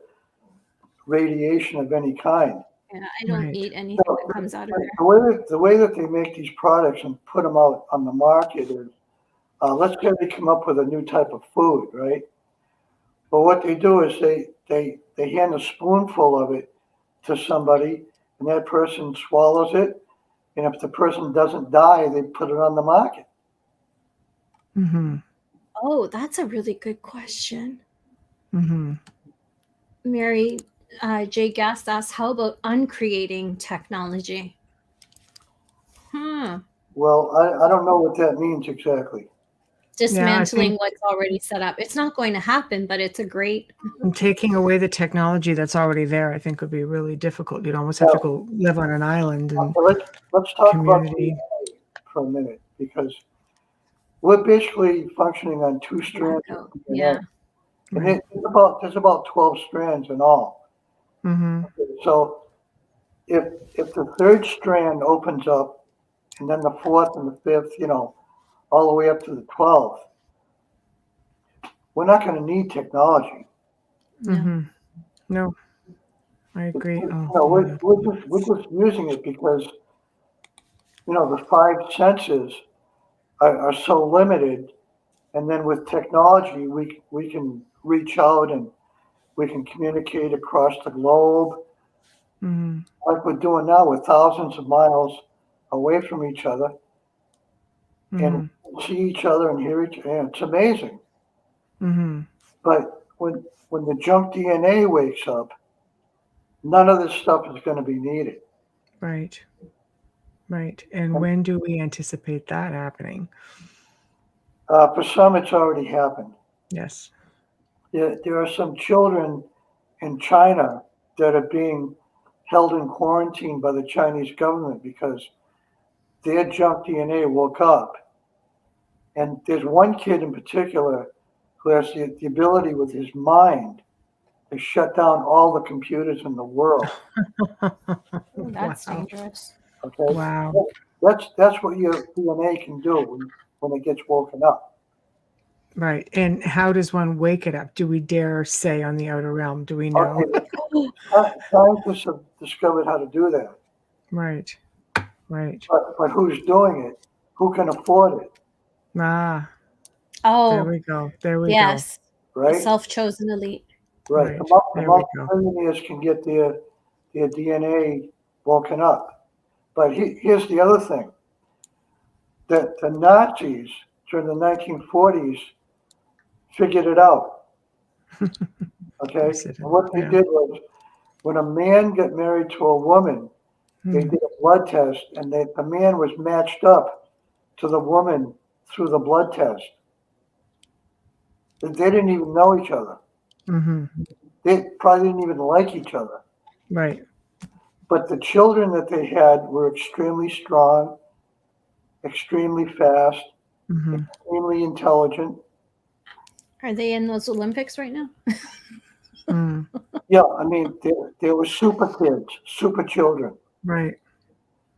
radiation of any kind. Yeah, I don't eat anything that comes out of there. The way that they make these products and put them out on the market is, let's say they come up with a new type of food, right? But what they do is they hand a spoonful of it to somebody, and that person swallows it, and if the person doesn't die, they put it on the market. Oh, that's a really good question. Mary J. Guest asks, how about uncreating technology? Well, I don't know what that means exactly. Dismantling what's already set up. It's not going to happen, but it's a great... Taking away the technology that's already there, I think, would be really difficult. You'd almost have to go live on an island and let's talk community. about DNA for a minute, because we're basically functioning on two strands. Yeah. And there's about 12 strands in all. So if the third strand opens up and then the 4th and the 5th, all the way up to the 12th. We're not going to need technology. No. Mm-hmm. No, I agree. We're just using it because, the 5 senses are so limited. And then with technology, we can reach out and we can communicate across the globe Mm-hmm. like we're doing now. We're thousands of miles away from each other and see each other and hear each other. It's amazing. Mm-hmm. But when the junk DNA wakes up, none of this stuff is going to be needed. Right. Right. And when do we anticipate that happening? For some, it's already happened. Yes. There are some children in China that are being held in quarantine by the Chinese government because their junk DNA woke up. And there's one kid in particular who has the ability with his mind to shut down all the computers in the world. That's Wow. dangerous. Okay? Wow. That's what your DNA can do when it gets woken up. Right. And how does one wake it up? Do we dare say on the outer realm? Do we know? Okay. Scientists have discovered how to do that. Right. Right. But who's doing it? Who can afford it? Ah, there Oh, we go. There we yes. The Right? self-chosen elite. Right. Right. The There we go. multimillionaires can get their DNA woken up. But here's the other thing. That the Nazis during the 1940s figured it out. Okay? Yes, it is. And what they Yeah. did was when a man got married to a woman, they Hmm. did a blood test and the man was matched up to the woman through the blood test. They didn't even know each other. Mm-hmm. They probably didn't even like each other. Right. But the children that they had were extremely strong, extremely fast, Mm-hmm. extremely intelligent. Are they in those Olympics right now? Mm. Yeah, I mean, they were super kids, super children, Right.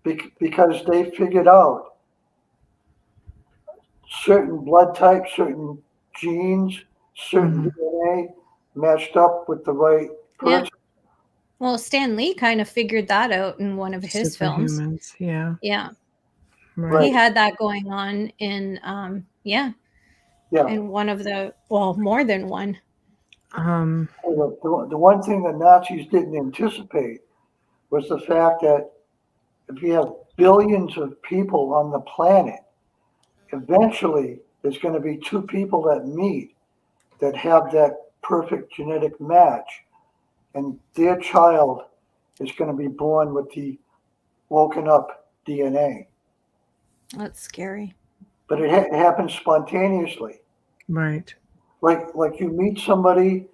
because they figured out certain blood types, certain genes, certain DNA matched up with the right Yeah. person. Well, Stan Lee kind of figured that out in one of his films. Superhumans. Yeah. Yeah. Right. He had that going on in Yeah. in one of the more than one. The one thing the Nazis didn't anticipate was the fact that if you have billions of people on the planet, eventually there's going to be 2 people that meet that have that perfect genetic match, and their child is going to be born with the woken up DNA. That's scary. But it happens spontaneously. Right. Like you meet somebody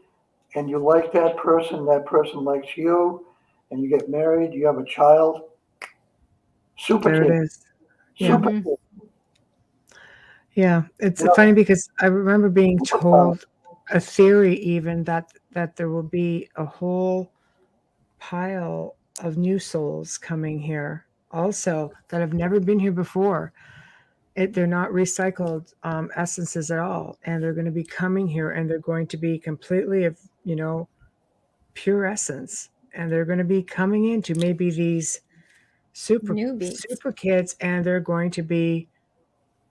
and you like that person likes you, and you get married, you have a child. Super There kid. it is. Yeah. Super kid. Yeah. It's You know, funny because I remember being superpower. told a theory even that there will be a whole pile of new souls coming here also that have never been here before. They're not recycled essences at all, and they're going to be coming here, and they're going to be completely of pure essence, and they're going to be coming into maybe these super Newbies. kids, and they're going to be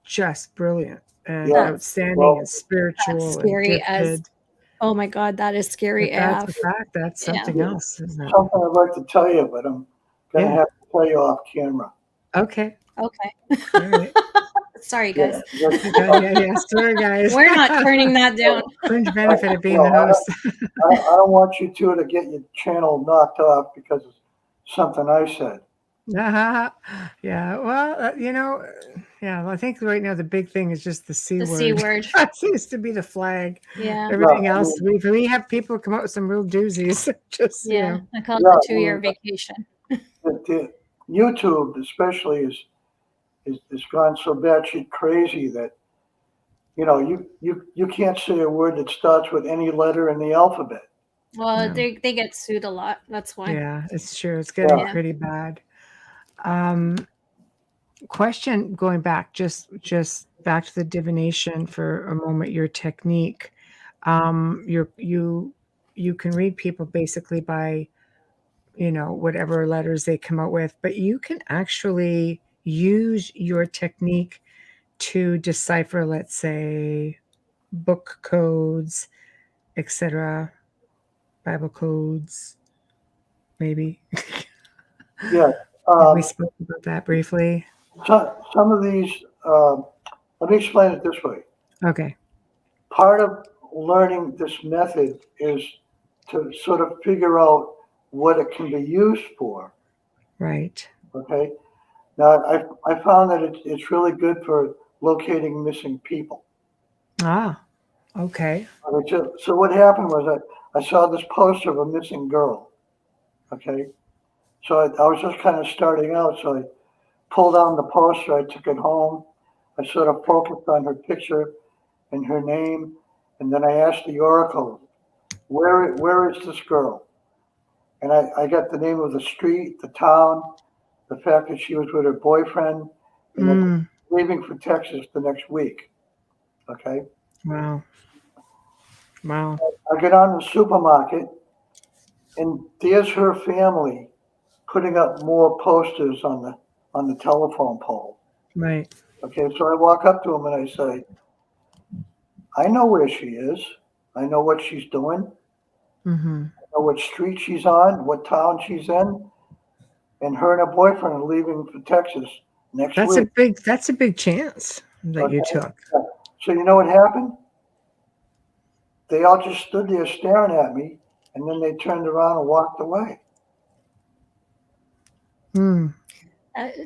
just brilliant and Yeah. outstanding Well, and spiritual That's and scary as gifted. oh my god, that is scary If that's AF. a fact, that's Yeah. something else, isn't it? something I'd like to tell you, but I'm going to Yeah. have to tell you off camera. Okay. Okay. All right. Sorry, guys. Yeah. Sorry, guys. We're not turning that down. Fringe benefit of being No, the host. I don't want you two to get your channel knocked off because of something I said. Yeah. Well, yeah. I think right now the big thing is just the C The word. C word. That seems to be the flag. Yeah. Everything Yeah, I else, we have people come up with some real doozies. Just Yeah. I call it Yeah, the 2-year vacation. The YouTube especially is gone so batshit crazy that you can't say a word that starts with any letter in the alphabet. Well, No. they get sued a lot. That's why. Yeah, it's true. It's getting Yeah. pretty bad. question going back, just back to the divination for a moment, your technique. You can read people basically by, whatever letters they come out with, but you can actually use your technique to decipher, let's say, book codes, etc., Bible codes, maybe. Yeah. We spoke about that briefly. Some of these, let me explain it this way. Okay. Part of learning this method is to sort of figure out what it can be used for. Right. Okay. Now, I found that it's really good for locating missing people. Ah, okay. Okay, so what happened was I saw this poster of a missing girl. Okay. So I was just kind of starting out. So I pulled down the poster. I took it home. I sort of focused on her picture and her name. And then I asked the oracle, where is this girl? And I got the name of the street, the town, the fact that she was with her boyfriend, and then Mm, leaving for Texas the next week. Okay. wow. Wow. I get on the supermarket, and there's her family putting up more posters on the telephone pole. Right. Okay, so I walk up to them and I say, I know where she is. I know what she's doing. Mm-hmm. I know what street she's on, what town she's in, and her and her boyfriend are leaving for Texas next week. That's a big chance that you Okay. took. Yeah. So you know what happened? They all just stood there staring at me, and then they turned around and walked away. Mm,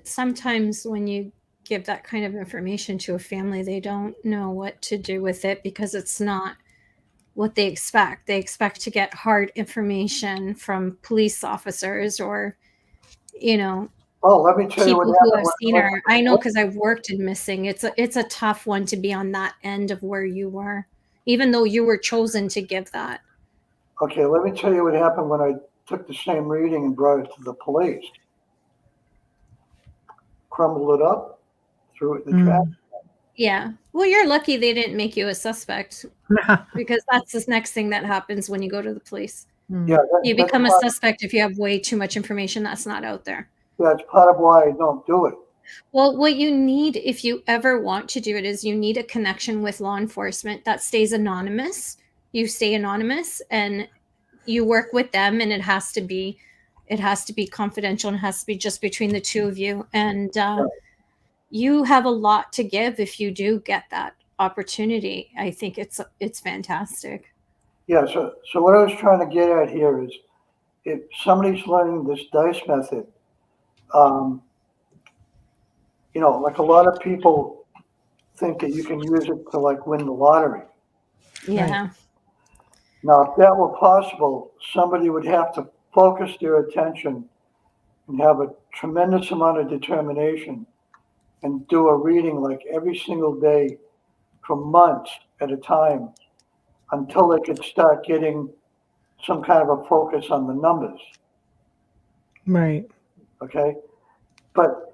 Sometimes when you give that kind of information to a family, they don't know what to do with it because it's not what they expect. They expect to get hard information from police officers or, Oh, let me tell you what people who have happened. seen her. I know because I've worked in missing. It's a tough one to be on that end of where you were, even though you were chosen to give that. Okay, let me tell you what happened when I took the same reading and brought it to the police. Crumbled it up, threw it in the trash. mm. Yeah. Well, you're lucky they didn't make you a suspect because that's the next thing that happens when you go to the police. Yeah, You become a suspect if you have way too much information that's not out there. that's part of why I don't do it. Well, what you need, if you ever want to do it, is you need a connection with law enforcement that stays anonymous. You stay anonymous and you work with them, and it has to be confidential and it has to be just between the two of you. And you have a lot to give if you do get that opportunity. I think it's fantastic. Yeah, so what I was trying to get at here is if somebody's learning this dice method, like a lot of people think that you can use it to like win the lottery. Yeah. Right. Now, if that were possible, somebody would have to focus their attention and have a tremendous amount of determination and do a reading like every single day for months at a time until they could start getting some kind of a focus on the numbers. Right. Okay. But,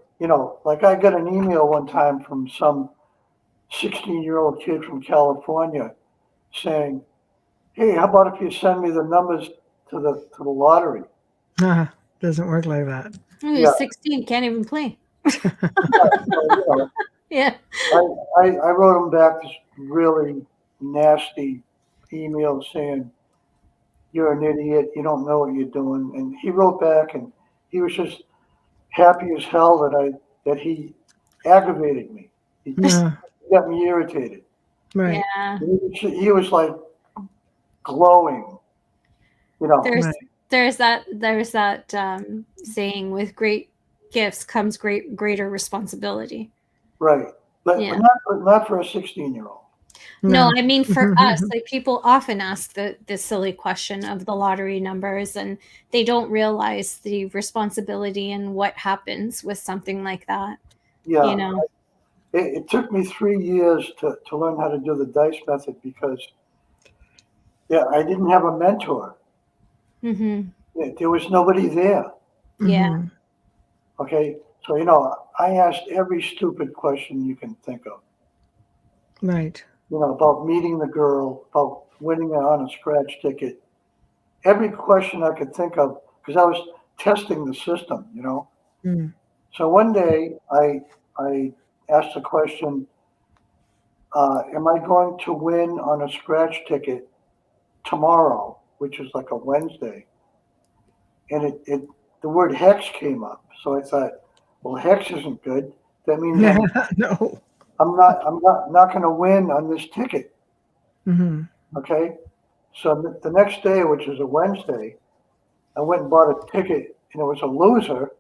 like I got an email one time from some 16-year-old kid from California saying, hey, how about if you send me the numbers to the lottery? Doesn't work like that. He's Yeah. 16, can't even play. So, Yeah. I wrote him back this really nasty email saying, you're an idiot, you don't know what you're doing. And he wrote back and he was just happy as hell that he aggravated me. He got me irritated. Right. Yeah. He was like glowing, There's that saying, with great gifts comes greater responsibility. Right. But not for a 16-year-old. No, I mean for us, like people often ask the silly question of the lottery numbers, and they don't realize the responsibility and what happens with something like that. Yeah. It took me 3 years to learn how to do the dice method because I didn't have a mentor. Mm-hmm. There was nobody there. Yeah. Okay. So, I asked every stupid question you can think of, Right. about meeting the girl, about winning on a scratch ticket, every question I could think of, because I was testing the system. Mm. So one day I asked the question, am I going to win on a scratch ticket tomorrow, which is like a Wednesday? And the word hex came up. So I thought, well, hex isn't good. That means No. I'm not going to win on this ticket. Hmm. Okay. So the next day, which is a Wednesday, I went and bought a ticket, and it was a loser.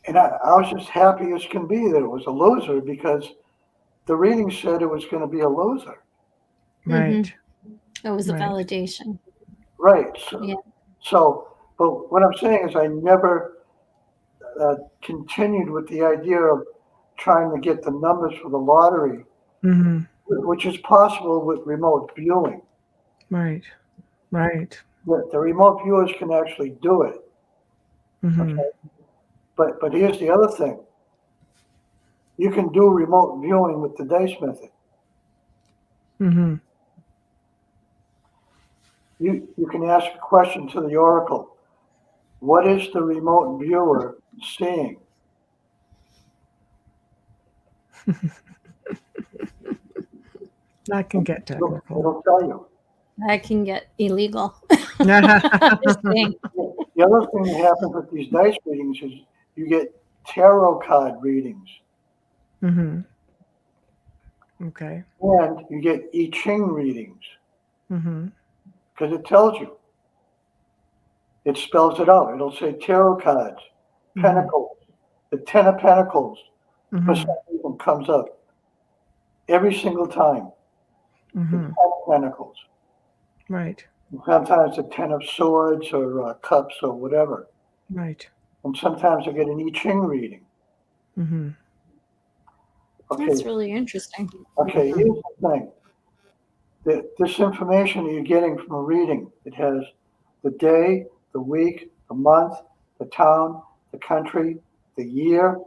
And I was just happy as can be that it was a loser because the reading said it was going to be a loser. Right. It was a Right. validation. Right. Yeah. But what I'm saying is I never continued with the idea of trying to get the numbers for the lottery, Hmm. which is possible with remote viewing. Right. Right. The remote viewers can actually do it. Hmm. Okay. But here's the other thing. You can do remote viewing with the dice method. Hmm. You can ask a question to the oracle. What is the remote viewer seeing? That can get technical. It'll tell you. That can get illegal. Hmm. Just saying. The other thing that happens with these dice readings is you get tarot card readings Okay. and you get I Ching readings Hmm. because it tells you. It spells it out. It'll say tarot cards, pentacles, the 10 of pentacles for some reason comes up every single time. The 10 of pentacles. Right. And sometimes the 10 of swords or cups or whatever. Right. And sometimes I get an I Ching reading. Hmm. Okay, That's really interesting. okay, here's the thing. This information that you're getting from a reading, it has the day, the week, the month, the town, the country, the year,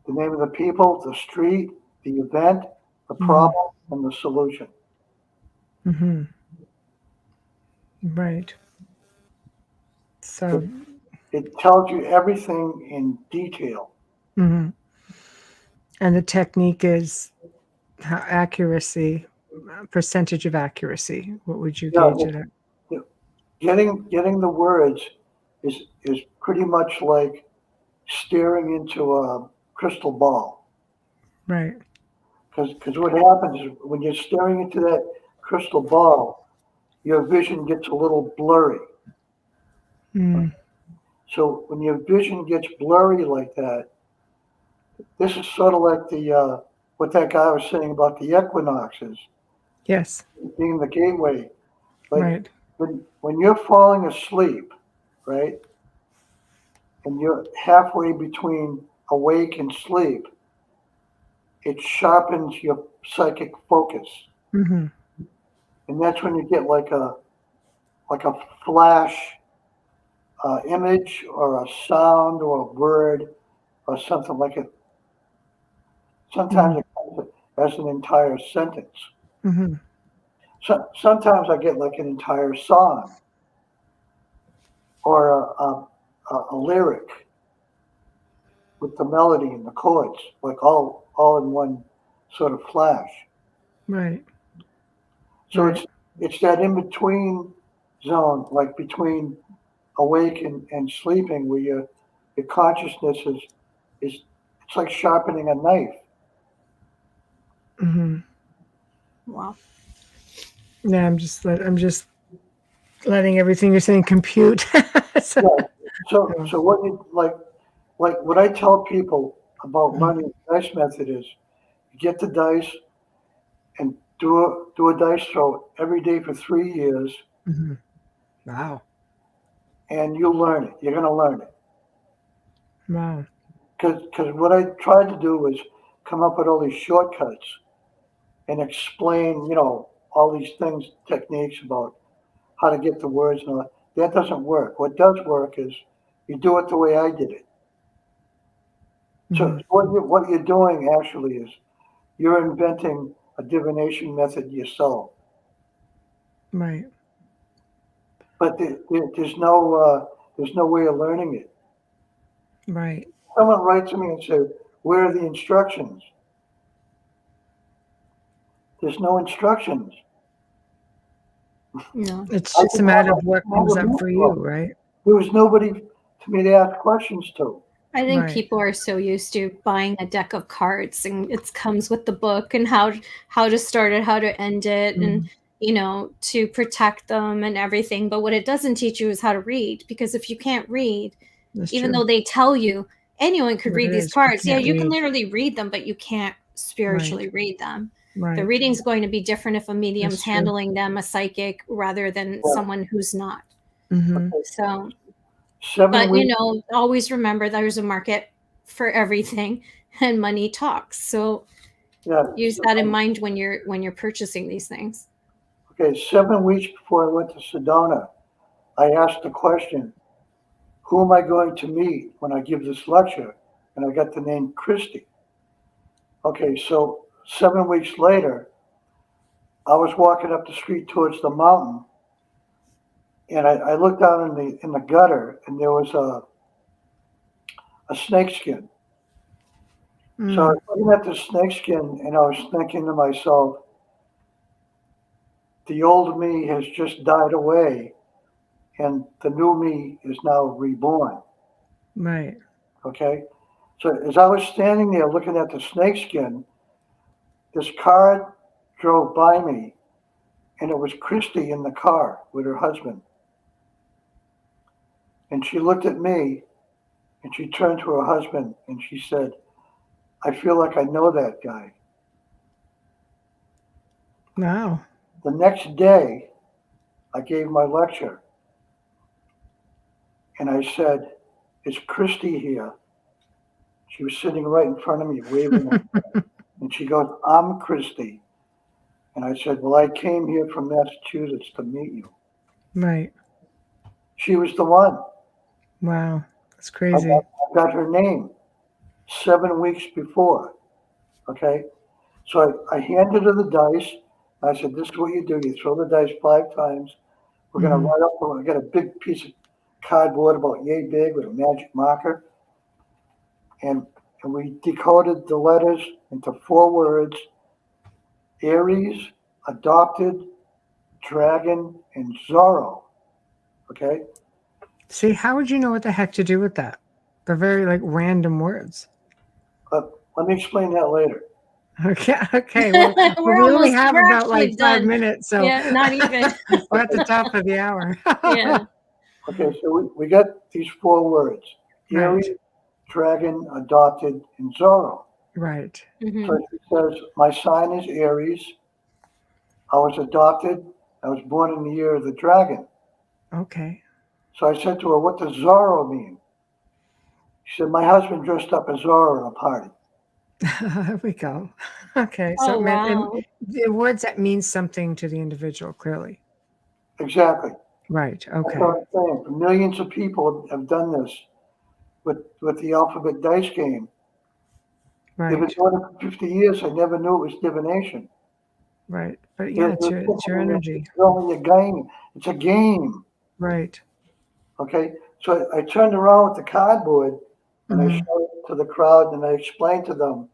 the name of the people, the street, the event, the problem, and the solution. Hmm. Right. So, It tells you everything in detail. mhm. And the technique is how accuracy, percentage of accuracy. What would you Yeah, gauge it at? getting the words is pretty much like staring into a crystal ball. Right. Because what happens is when you're staring into that crystal ball, your vision gets a little blurry. Mm. So when your vision gets blurry like that, this is sort of like the what that guy was saying about the equinoxes Yes. being the gateway. Like Right. when you're falling asleep, right, and you're halfway between awake and sleep, it sharpens your psychic focus, Hmm. and that's when you get like a flash image or a sound or a word or something like it. Sometimes it comes as an entire sentence. Hmm. Sometimes I get like an entire song or a lyric with the melody and the chords, like all in one sort of flash. Right. So Right. it's that in between zone, like between awake and sleeping, where your consciousness is it's like sharpening a knife. Hmm. Wow. Yeah. I'm just letting everything you're saying compute. So, Yeah. So what you like what I tell people about learning the dice method is you get the dice and do a dice throw every day for 3 years, mhm. Wow. and you learn it. You're gonna learn it. Wow. Because what I tried to do was come up with all these shortcuts and explain, all these things, techniques about how to get the words and all that. That doesn't work. What does work is you do it the way I did it. So Mhm. what you're doing actually is you're inventing a divination method yourself. Right. But there's no way of learning it. Right. Someone writes to me and says, "Where are the instructions?" There's no instructions. No. It's I just a can have matter a, of what have comes a up for you, book. right? There was nobody to me to ask questions to. I think Right. people are so used to buying a deck of cards and it comes with the book and how to start it, how to end it, and Mhm. to protect them and everything. But what it doesn't teach you is how to read, because if you can't read, That's even true. though they tell you anyone could What read it these is, we cards, yeah, can't you can read. literally read them, but you can't Right. spiritually read them. The Right. reading's going to be different if a medium's That's true. handling them, a psychic, rather than Yeah. someone who's not. Mhm. So, 7 but weeks. always remember there's a market for everything and money talks. So Yeah. use that in mind when you're purchasing these things. Okay. 7 weeks before I went to Sedona, I asked the question, "Who am I going to meet when I give this lecture?" And I got the name Christy. Okay. So 7 weeks later, I was walking up the street towards the mountain, and I looked down in the gutter, and there was a snake skin. So I Mm. was looking at the snake skin, and I was thinking to myself, the old me has just died away, and the new me is now reborn. Right. Okay. So as I was standing there looking at the snakeskin, this car drove by me, and it was Christy in the car with her husband. And she looked at me, and she turned to her husband, and she said, "I feel like I know that guy." Wow. The next day, I gave my lecture, and I said, "Is Christy here?" She was sitting right in front of me, waving, and she goes, "I'm Christy." And I said, "Well, I came here from Massachusetts to meet you." Right. She was the one. Wow. That's I crazy. got her name 7 weeks before. Okay. So I handed her the dice. I said, "This is what you do. You throw the dice 5 times. We're going to Mhm. write up, I got a big piece of cardboard about yay big with a magic marker. And we decoded the letters into 4 words: Aries, adopted, dragon, and Zorro. Okay. See, how would you know what the heck to do with that? They're very like random words. But let me explain that later. Okay. Okay. Well, we only have We're about like actually 5 minutes, done. so Yeah, not even. we're at the top of the hour. Yeah. Okay, so we got these 4 words: Right. Erie, dragon, adopted, and Zorro. Right. Hmm. So she says, "My sign is Aries. I was adopted. I was born in the year of the dragon." Okay. So I said to her, "What does Zorro mean?" She said, "My husband dressed up as Zorro at a party." There we go. Okay. So Oh it meant wow. the words that mean something to the individual, clearly. Exactly. Right. That's Okay. what I'm saying. Millions of people have done this with the alphabet dice game. They've been Right. doing it for 50 years. I never knew it was divination. Right. But yeah, They're it's your thinking energy. it's only a game. It's a game. Right. Okay, so I turned around with the cardboard and I Hmm. showed it to the crowd and I explained to them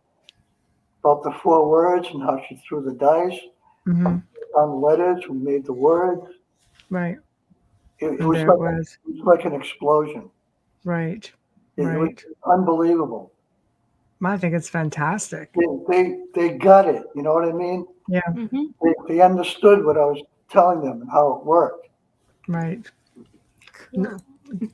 about the 4 words and how she threw the dice, how Hmm. we put down the letters, we made the words. Right. It And was there it like was. it was like an explosion. Right. It was Right. unbelievable. I think it's fantastic. They got it. You know what I mean? Yeah. Hmm. They understood what I was telling them and how it worked. Right. No, Cool.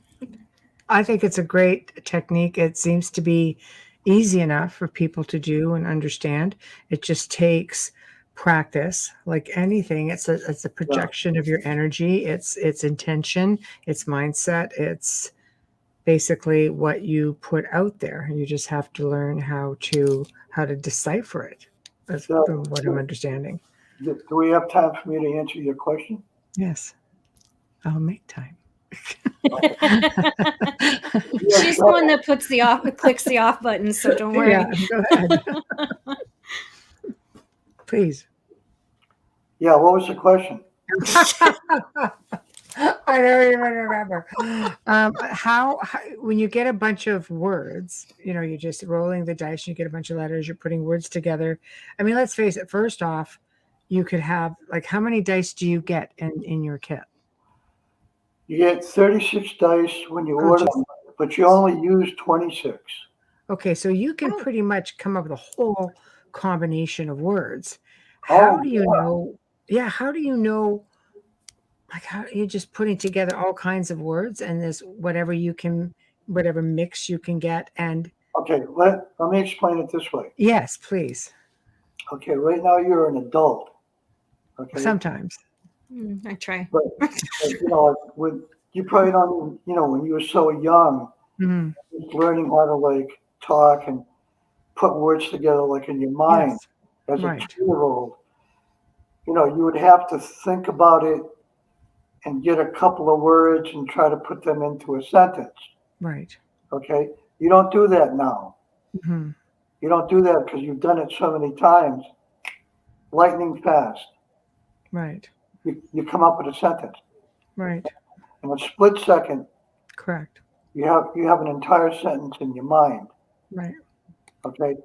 I think it's a great technique. It seems to be easy enough for people to do and understand. It just takes practice, like anything. It's a Yeah. projection of your energy. It's intention. It's mindset. It's basically what you put out there. You just have to learn how to decipher it. That's So, from what I'm understanding. do we have time for me to answer your question? Yes, I'll make time. She's the one that clicks the off button, so don't worry. Yeah, go ahead. Please. Yeah, what was the question? I don't even remember. How when you get a bunch of words, you're just rolling the dice, you get a bunch of letters, you're putting words together. I mean, let's face it, first off, you could have, like, how many dice do you get in your kit? You get 36 dice when you order them, but you only use 26. Okay, so you can pretty much come up with a whole combination of words. How do you know? Yeah, how do you know? Like, how are you just putting together all kinds of words and this whatever mix you can get? And Okay, let me explain it this way. yes, please. Okay, right now you're an adult. Okay, Sometimes. I try. but when you probably don't, when you were so young, Mhm. just learning how to like talk and put words together like in your mind Yes. as a Right. 2-year-old, you would have to think about it and get a couple of words and try to put them into a sentence. Right. Okay, you don't do that now. Hmm. You don't do that because you've done it so many times. Lightning fast. Right. You come up with a sentence. Right. In a split second, Correct. you have an entire sentence in your mind. Right. Okay.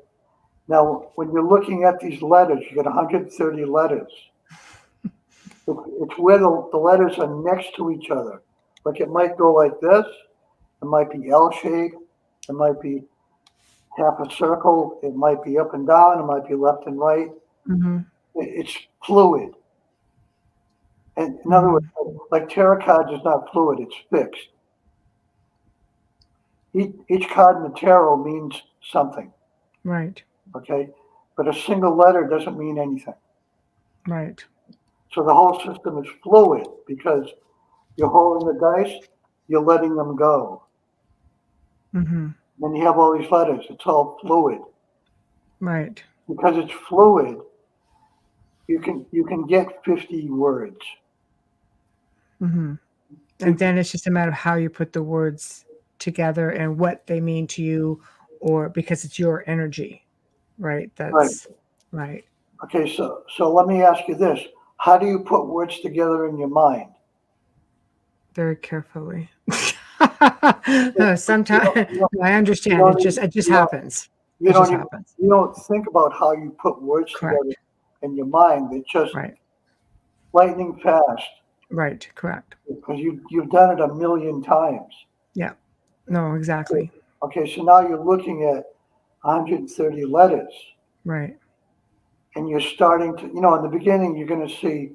Now, when you're looking at these letters, you get 130 letters. It's where the letters are next to each other. Like it might go like this. It might be L-shaped. It might be half a circle. It might be up and down. It might be left and right. Hmm. It's fluid. And in other words, like tarot cards is not fluid. It's fixed. Each card in the tarot means something. Right. Okay. But a single letter doesn't mean anything. Right. So the whole system is fluid because you're holding the dice, you're letting them go. Hmm. Then you have all these letters. It's all fluid. Right. Because it's fluid, you can get 50 words. Hmm. And then it's just a matter of how you put the words together and what they mean to you, or because it's your energy, right? That's right. Okay, so let me ask you this. How do you put words together in your mind? Very carefully. Sometimes I understand. It just happens. You It just don't happens. you don't think about how you put words Correct. together in your mind. It's just Right. lightning fast Right. Correct. because you've done it a million times. Yeah. No, exactly. Okay, so now you're looking at 130 letters Right. and you're starting to, in the beginning, you're going to see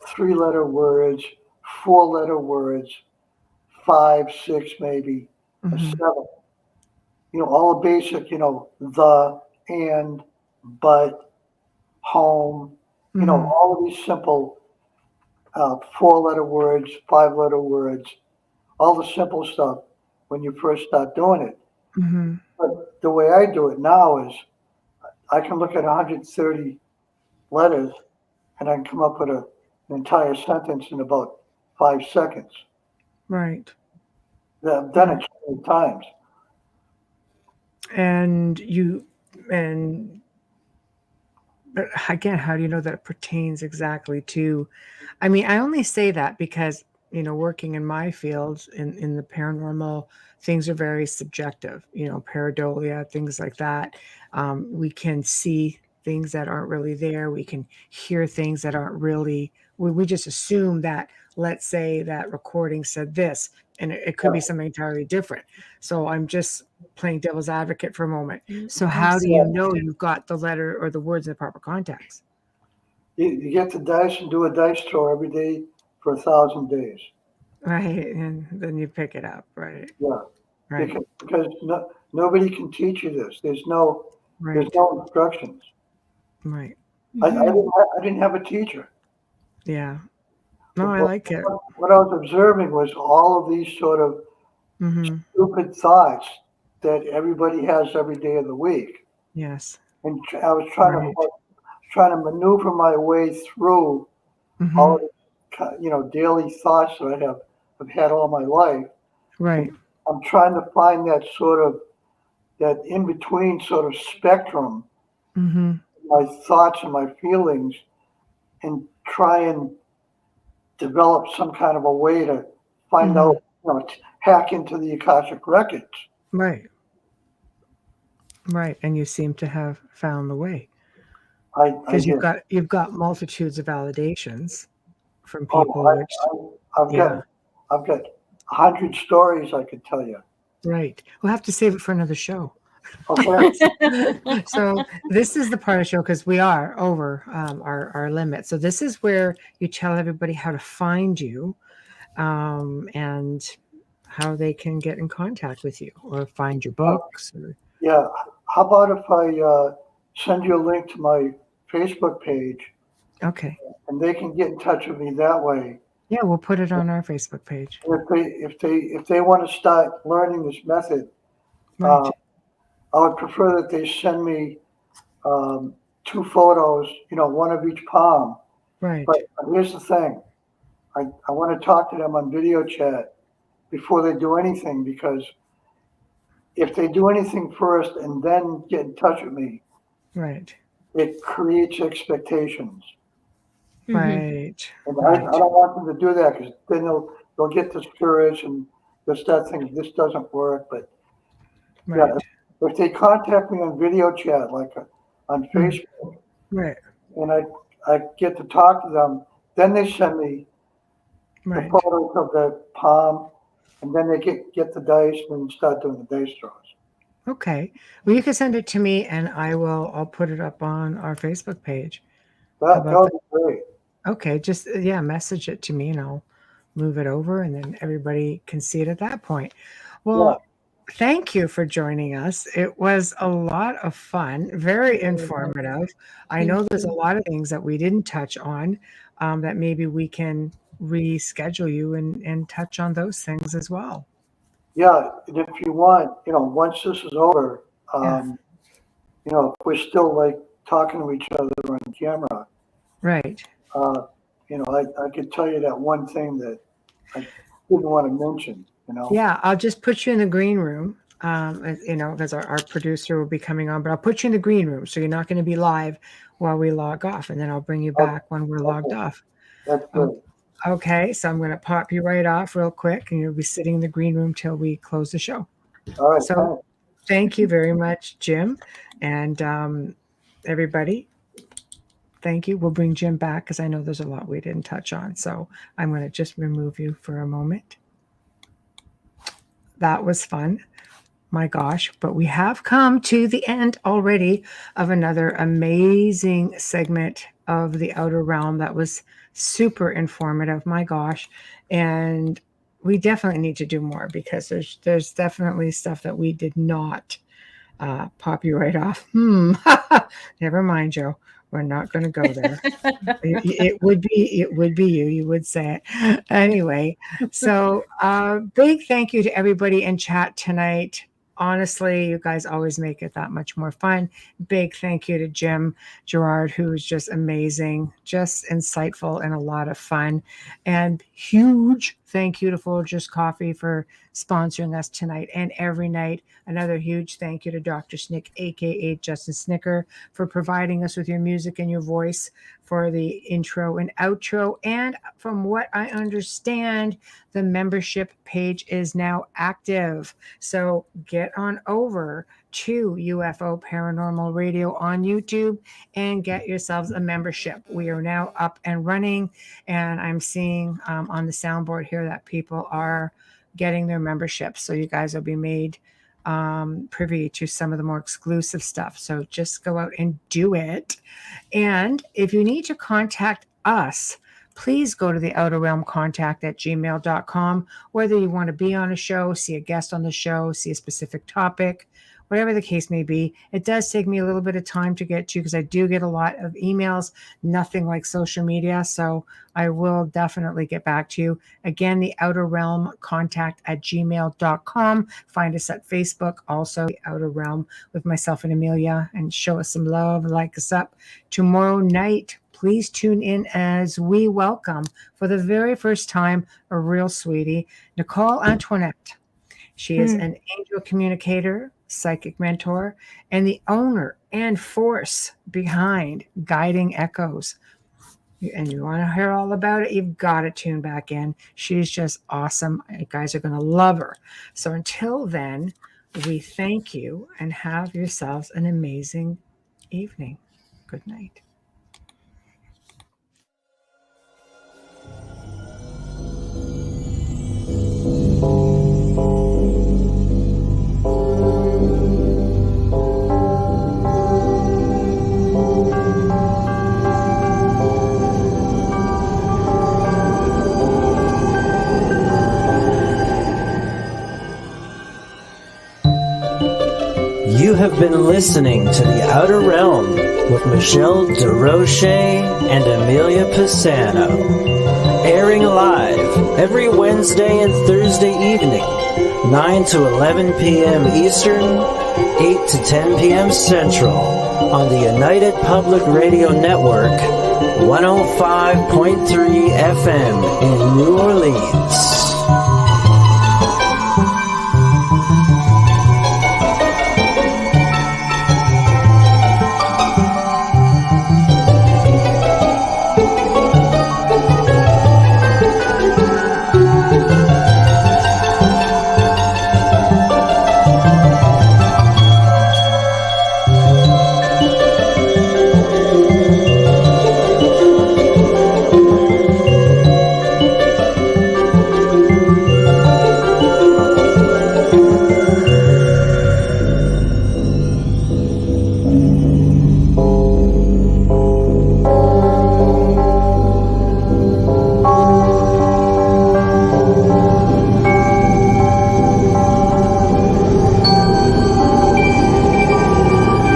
3-letter words, 4-letter words, 5, 6, maybe, a Hmm. 7. All the basic, the, and, but, home, Hmm. all of these simple 4-letter words, 5-letter words, all the simple stuff when you first start doing it. Hmm. But the way I do it now is I can look at 130 letters and I can come up with an entire sentence in about 5 seconds. Right. I've done it so many times. And but again, how do you know that it pertains exactly to? I mean, I only say that because, working in my field in the paranormal, things are very subjective, pareidolia, things like that. We can see things that aren't really there. We can hear things that aren't really, we just assume that, let's say that recording said this, and it could be something entirely different. So I'm just playing devil's advocate for a moment. So how do you know you've got the letter or the words in the proper context? You get the dice and do a dice throw every day for 1,000 days. Right. And then you pick it up. Right. Yeah, Right. because nobody can teach you this. There's no Right. instructions. Right. I didn't have a teacher. Yeah. No, I like it. What I was observing was all of these sort of Hmm. stupid thoughts that everybody has every day of the week, Yes. and I was Right. trying to maneuver my way through Hmm. all of the daily thoughts that I have I've had all my life. Right. I'm trying to find that in between sort of spectrum, Mm-hmm. my thoughts and my feelings, and try and develop some kind of a way to find Mm-hmm. out, hack into the Akashic records. Right. Right. And you seem to have found the way I because did. you've got multitudes of validations from Oh, people, which I've yeah. got 100 stories I could tell you. Right. We'll have to save it for another show. Okay. So this is the part of the show because we are over our limit. So this is where you tell everybody how to find you and how they can get in contact with you or find your books. Or, Yeah. How about if I send you a link to my Facebook page okay. and they can get in touch with me that way? Yeah, we'll put it on our Facebook page. If they want to start learning this method, Right. I would prefer that they send me 2 photos, one of each palm. Right. But here's the thing. I want to talk to them on video chat before they do anything, because if they do anything first and then get in touch with me, Right. it creates expectations. Right. And Right. I don't want them to do that, because then they'll get discouraged and they'll start thinking this doesn't work. But Right. if they contact me on video chat, like on Facebook, Right. and I get to talk to them, then they send me Right. the photos of the palm, and then they get the dice and start doing the dice draws. Okay. Well, you can send it to me and I'll put it up on our Facebook page. How That about would that? be great. Okay. Just, message it to me and I'll move it over and then everybody can see it at that point. Well, thank you for joining us. It was a lot of fun, very informative. I know there's a lot of things that we didn't touch on that maybe we can reschedule you and touch on those things as well. Yeah, and if you want, once this is over, Yeah. if we're still like talking to each other on camera, Right. I could tell you that one thing that I didn't want to mention, Yeah, I'll just put you in the green room. Because our producer will be coming on, but I'll put you in the green room so you're not going to be live while we log off, and then I'll bring you back when we're logged off. That's good. Okay, so I'm going to pop you right off real quick, and you'll be sitting in the green room till we close the show. All right. So thank you very much, Jim, and everybody. Thank you. We'll bring Jim back because I know there's a lot we didn't touch on. So I'm going to just remove you for a moment. That was fun. My gosh, but we have come to the end already of another amazing segment of the Outer Realm that was super informative. My gosh. And we definitely need to do more because there's definitely stuff that we did not pop you right off. Never mind, Joe. We're not going to go there. It would be you would say it anyway. So big thank you to everybody in chat tonight. Honestly, you guys always make it that much more fun. Big thank you to Jim Girouard, who is just amazing, just insightful and a lot of fun. And huge thank you to Folgers Coffee for sponsoring us tonight and every night. Another huge thank you to Dr. Snick, aka Justin Snicker, for providing us with your music and your voice for the intro and outro. And from what I understand, the membership page is now active. So get on over to UFO Paranormal Radio on YouTube and get yourselves a membership. We are now up and running, and I'm seeing on the soundboard here that people are getting their memberships. So you guys will be made privy to some of the more exclusive stuff. So just go out and do it. And if you need to contact us, please go to the Outer Realm contact at gmail.com. Whether you want to be on a show, see a guest on the show, see a specific topic, whatever the case may be. It does take me a little bit of time to get to because I do get a lot of emails, nothing like social media. So I will definitely get back to you. Again, the Outer Realm contact at gmail.com. Find us at Facebook, also the Outer Realm with myself and Amelia, and show us some love, like us up. Tomorrow night, please tune in as we welcome, for the very first time, a real sweetie, Nicole Antoinette. She is an angel communicator, psychic mentor, and the owner and force behind Guiding Echoes. And you want to hear all about it, you've got to tune back in. She's just awesome. You guys are going to love her. So until then, we thank you and have yourselves an amazing evening. Good night. You have been listening to The Outer Realm with Michelle DeRoche and Amelia Pisano, airing live every Wednesday and Thursday evening, 9 to 11 p.m. Eastern, 8 to 10 p.m. Central, on the United Public Radio Network, 105.3 FM in New Orleans.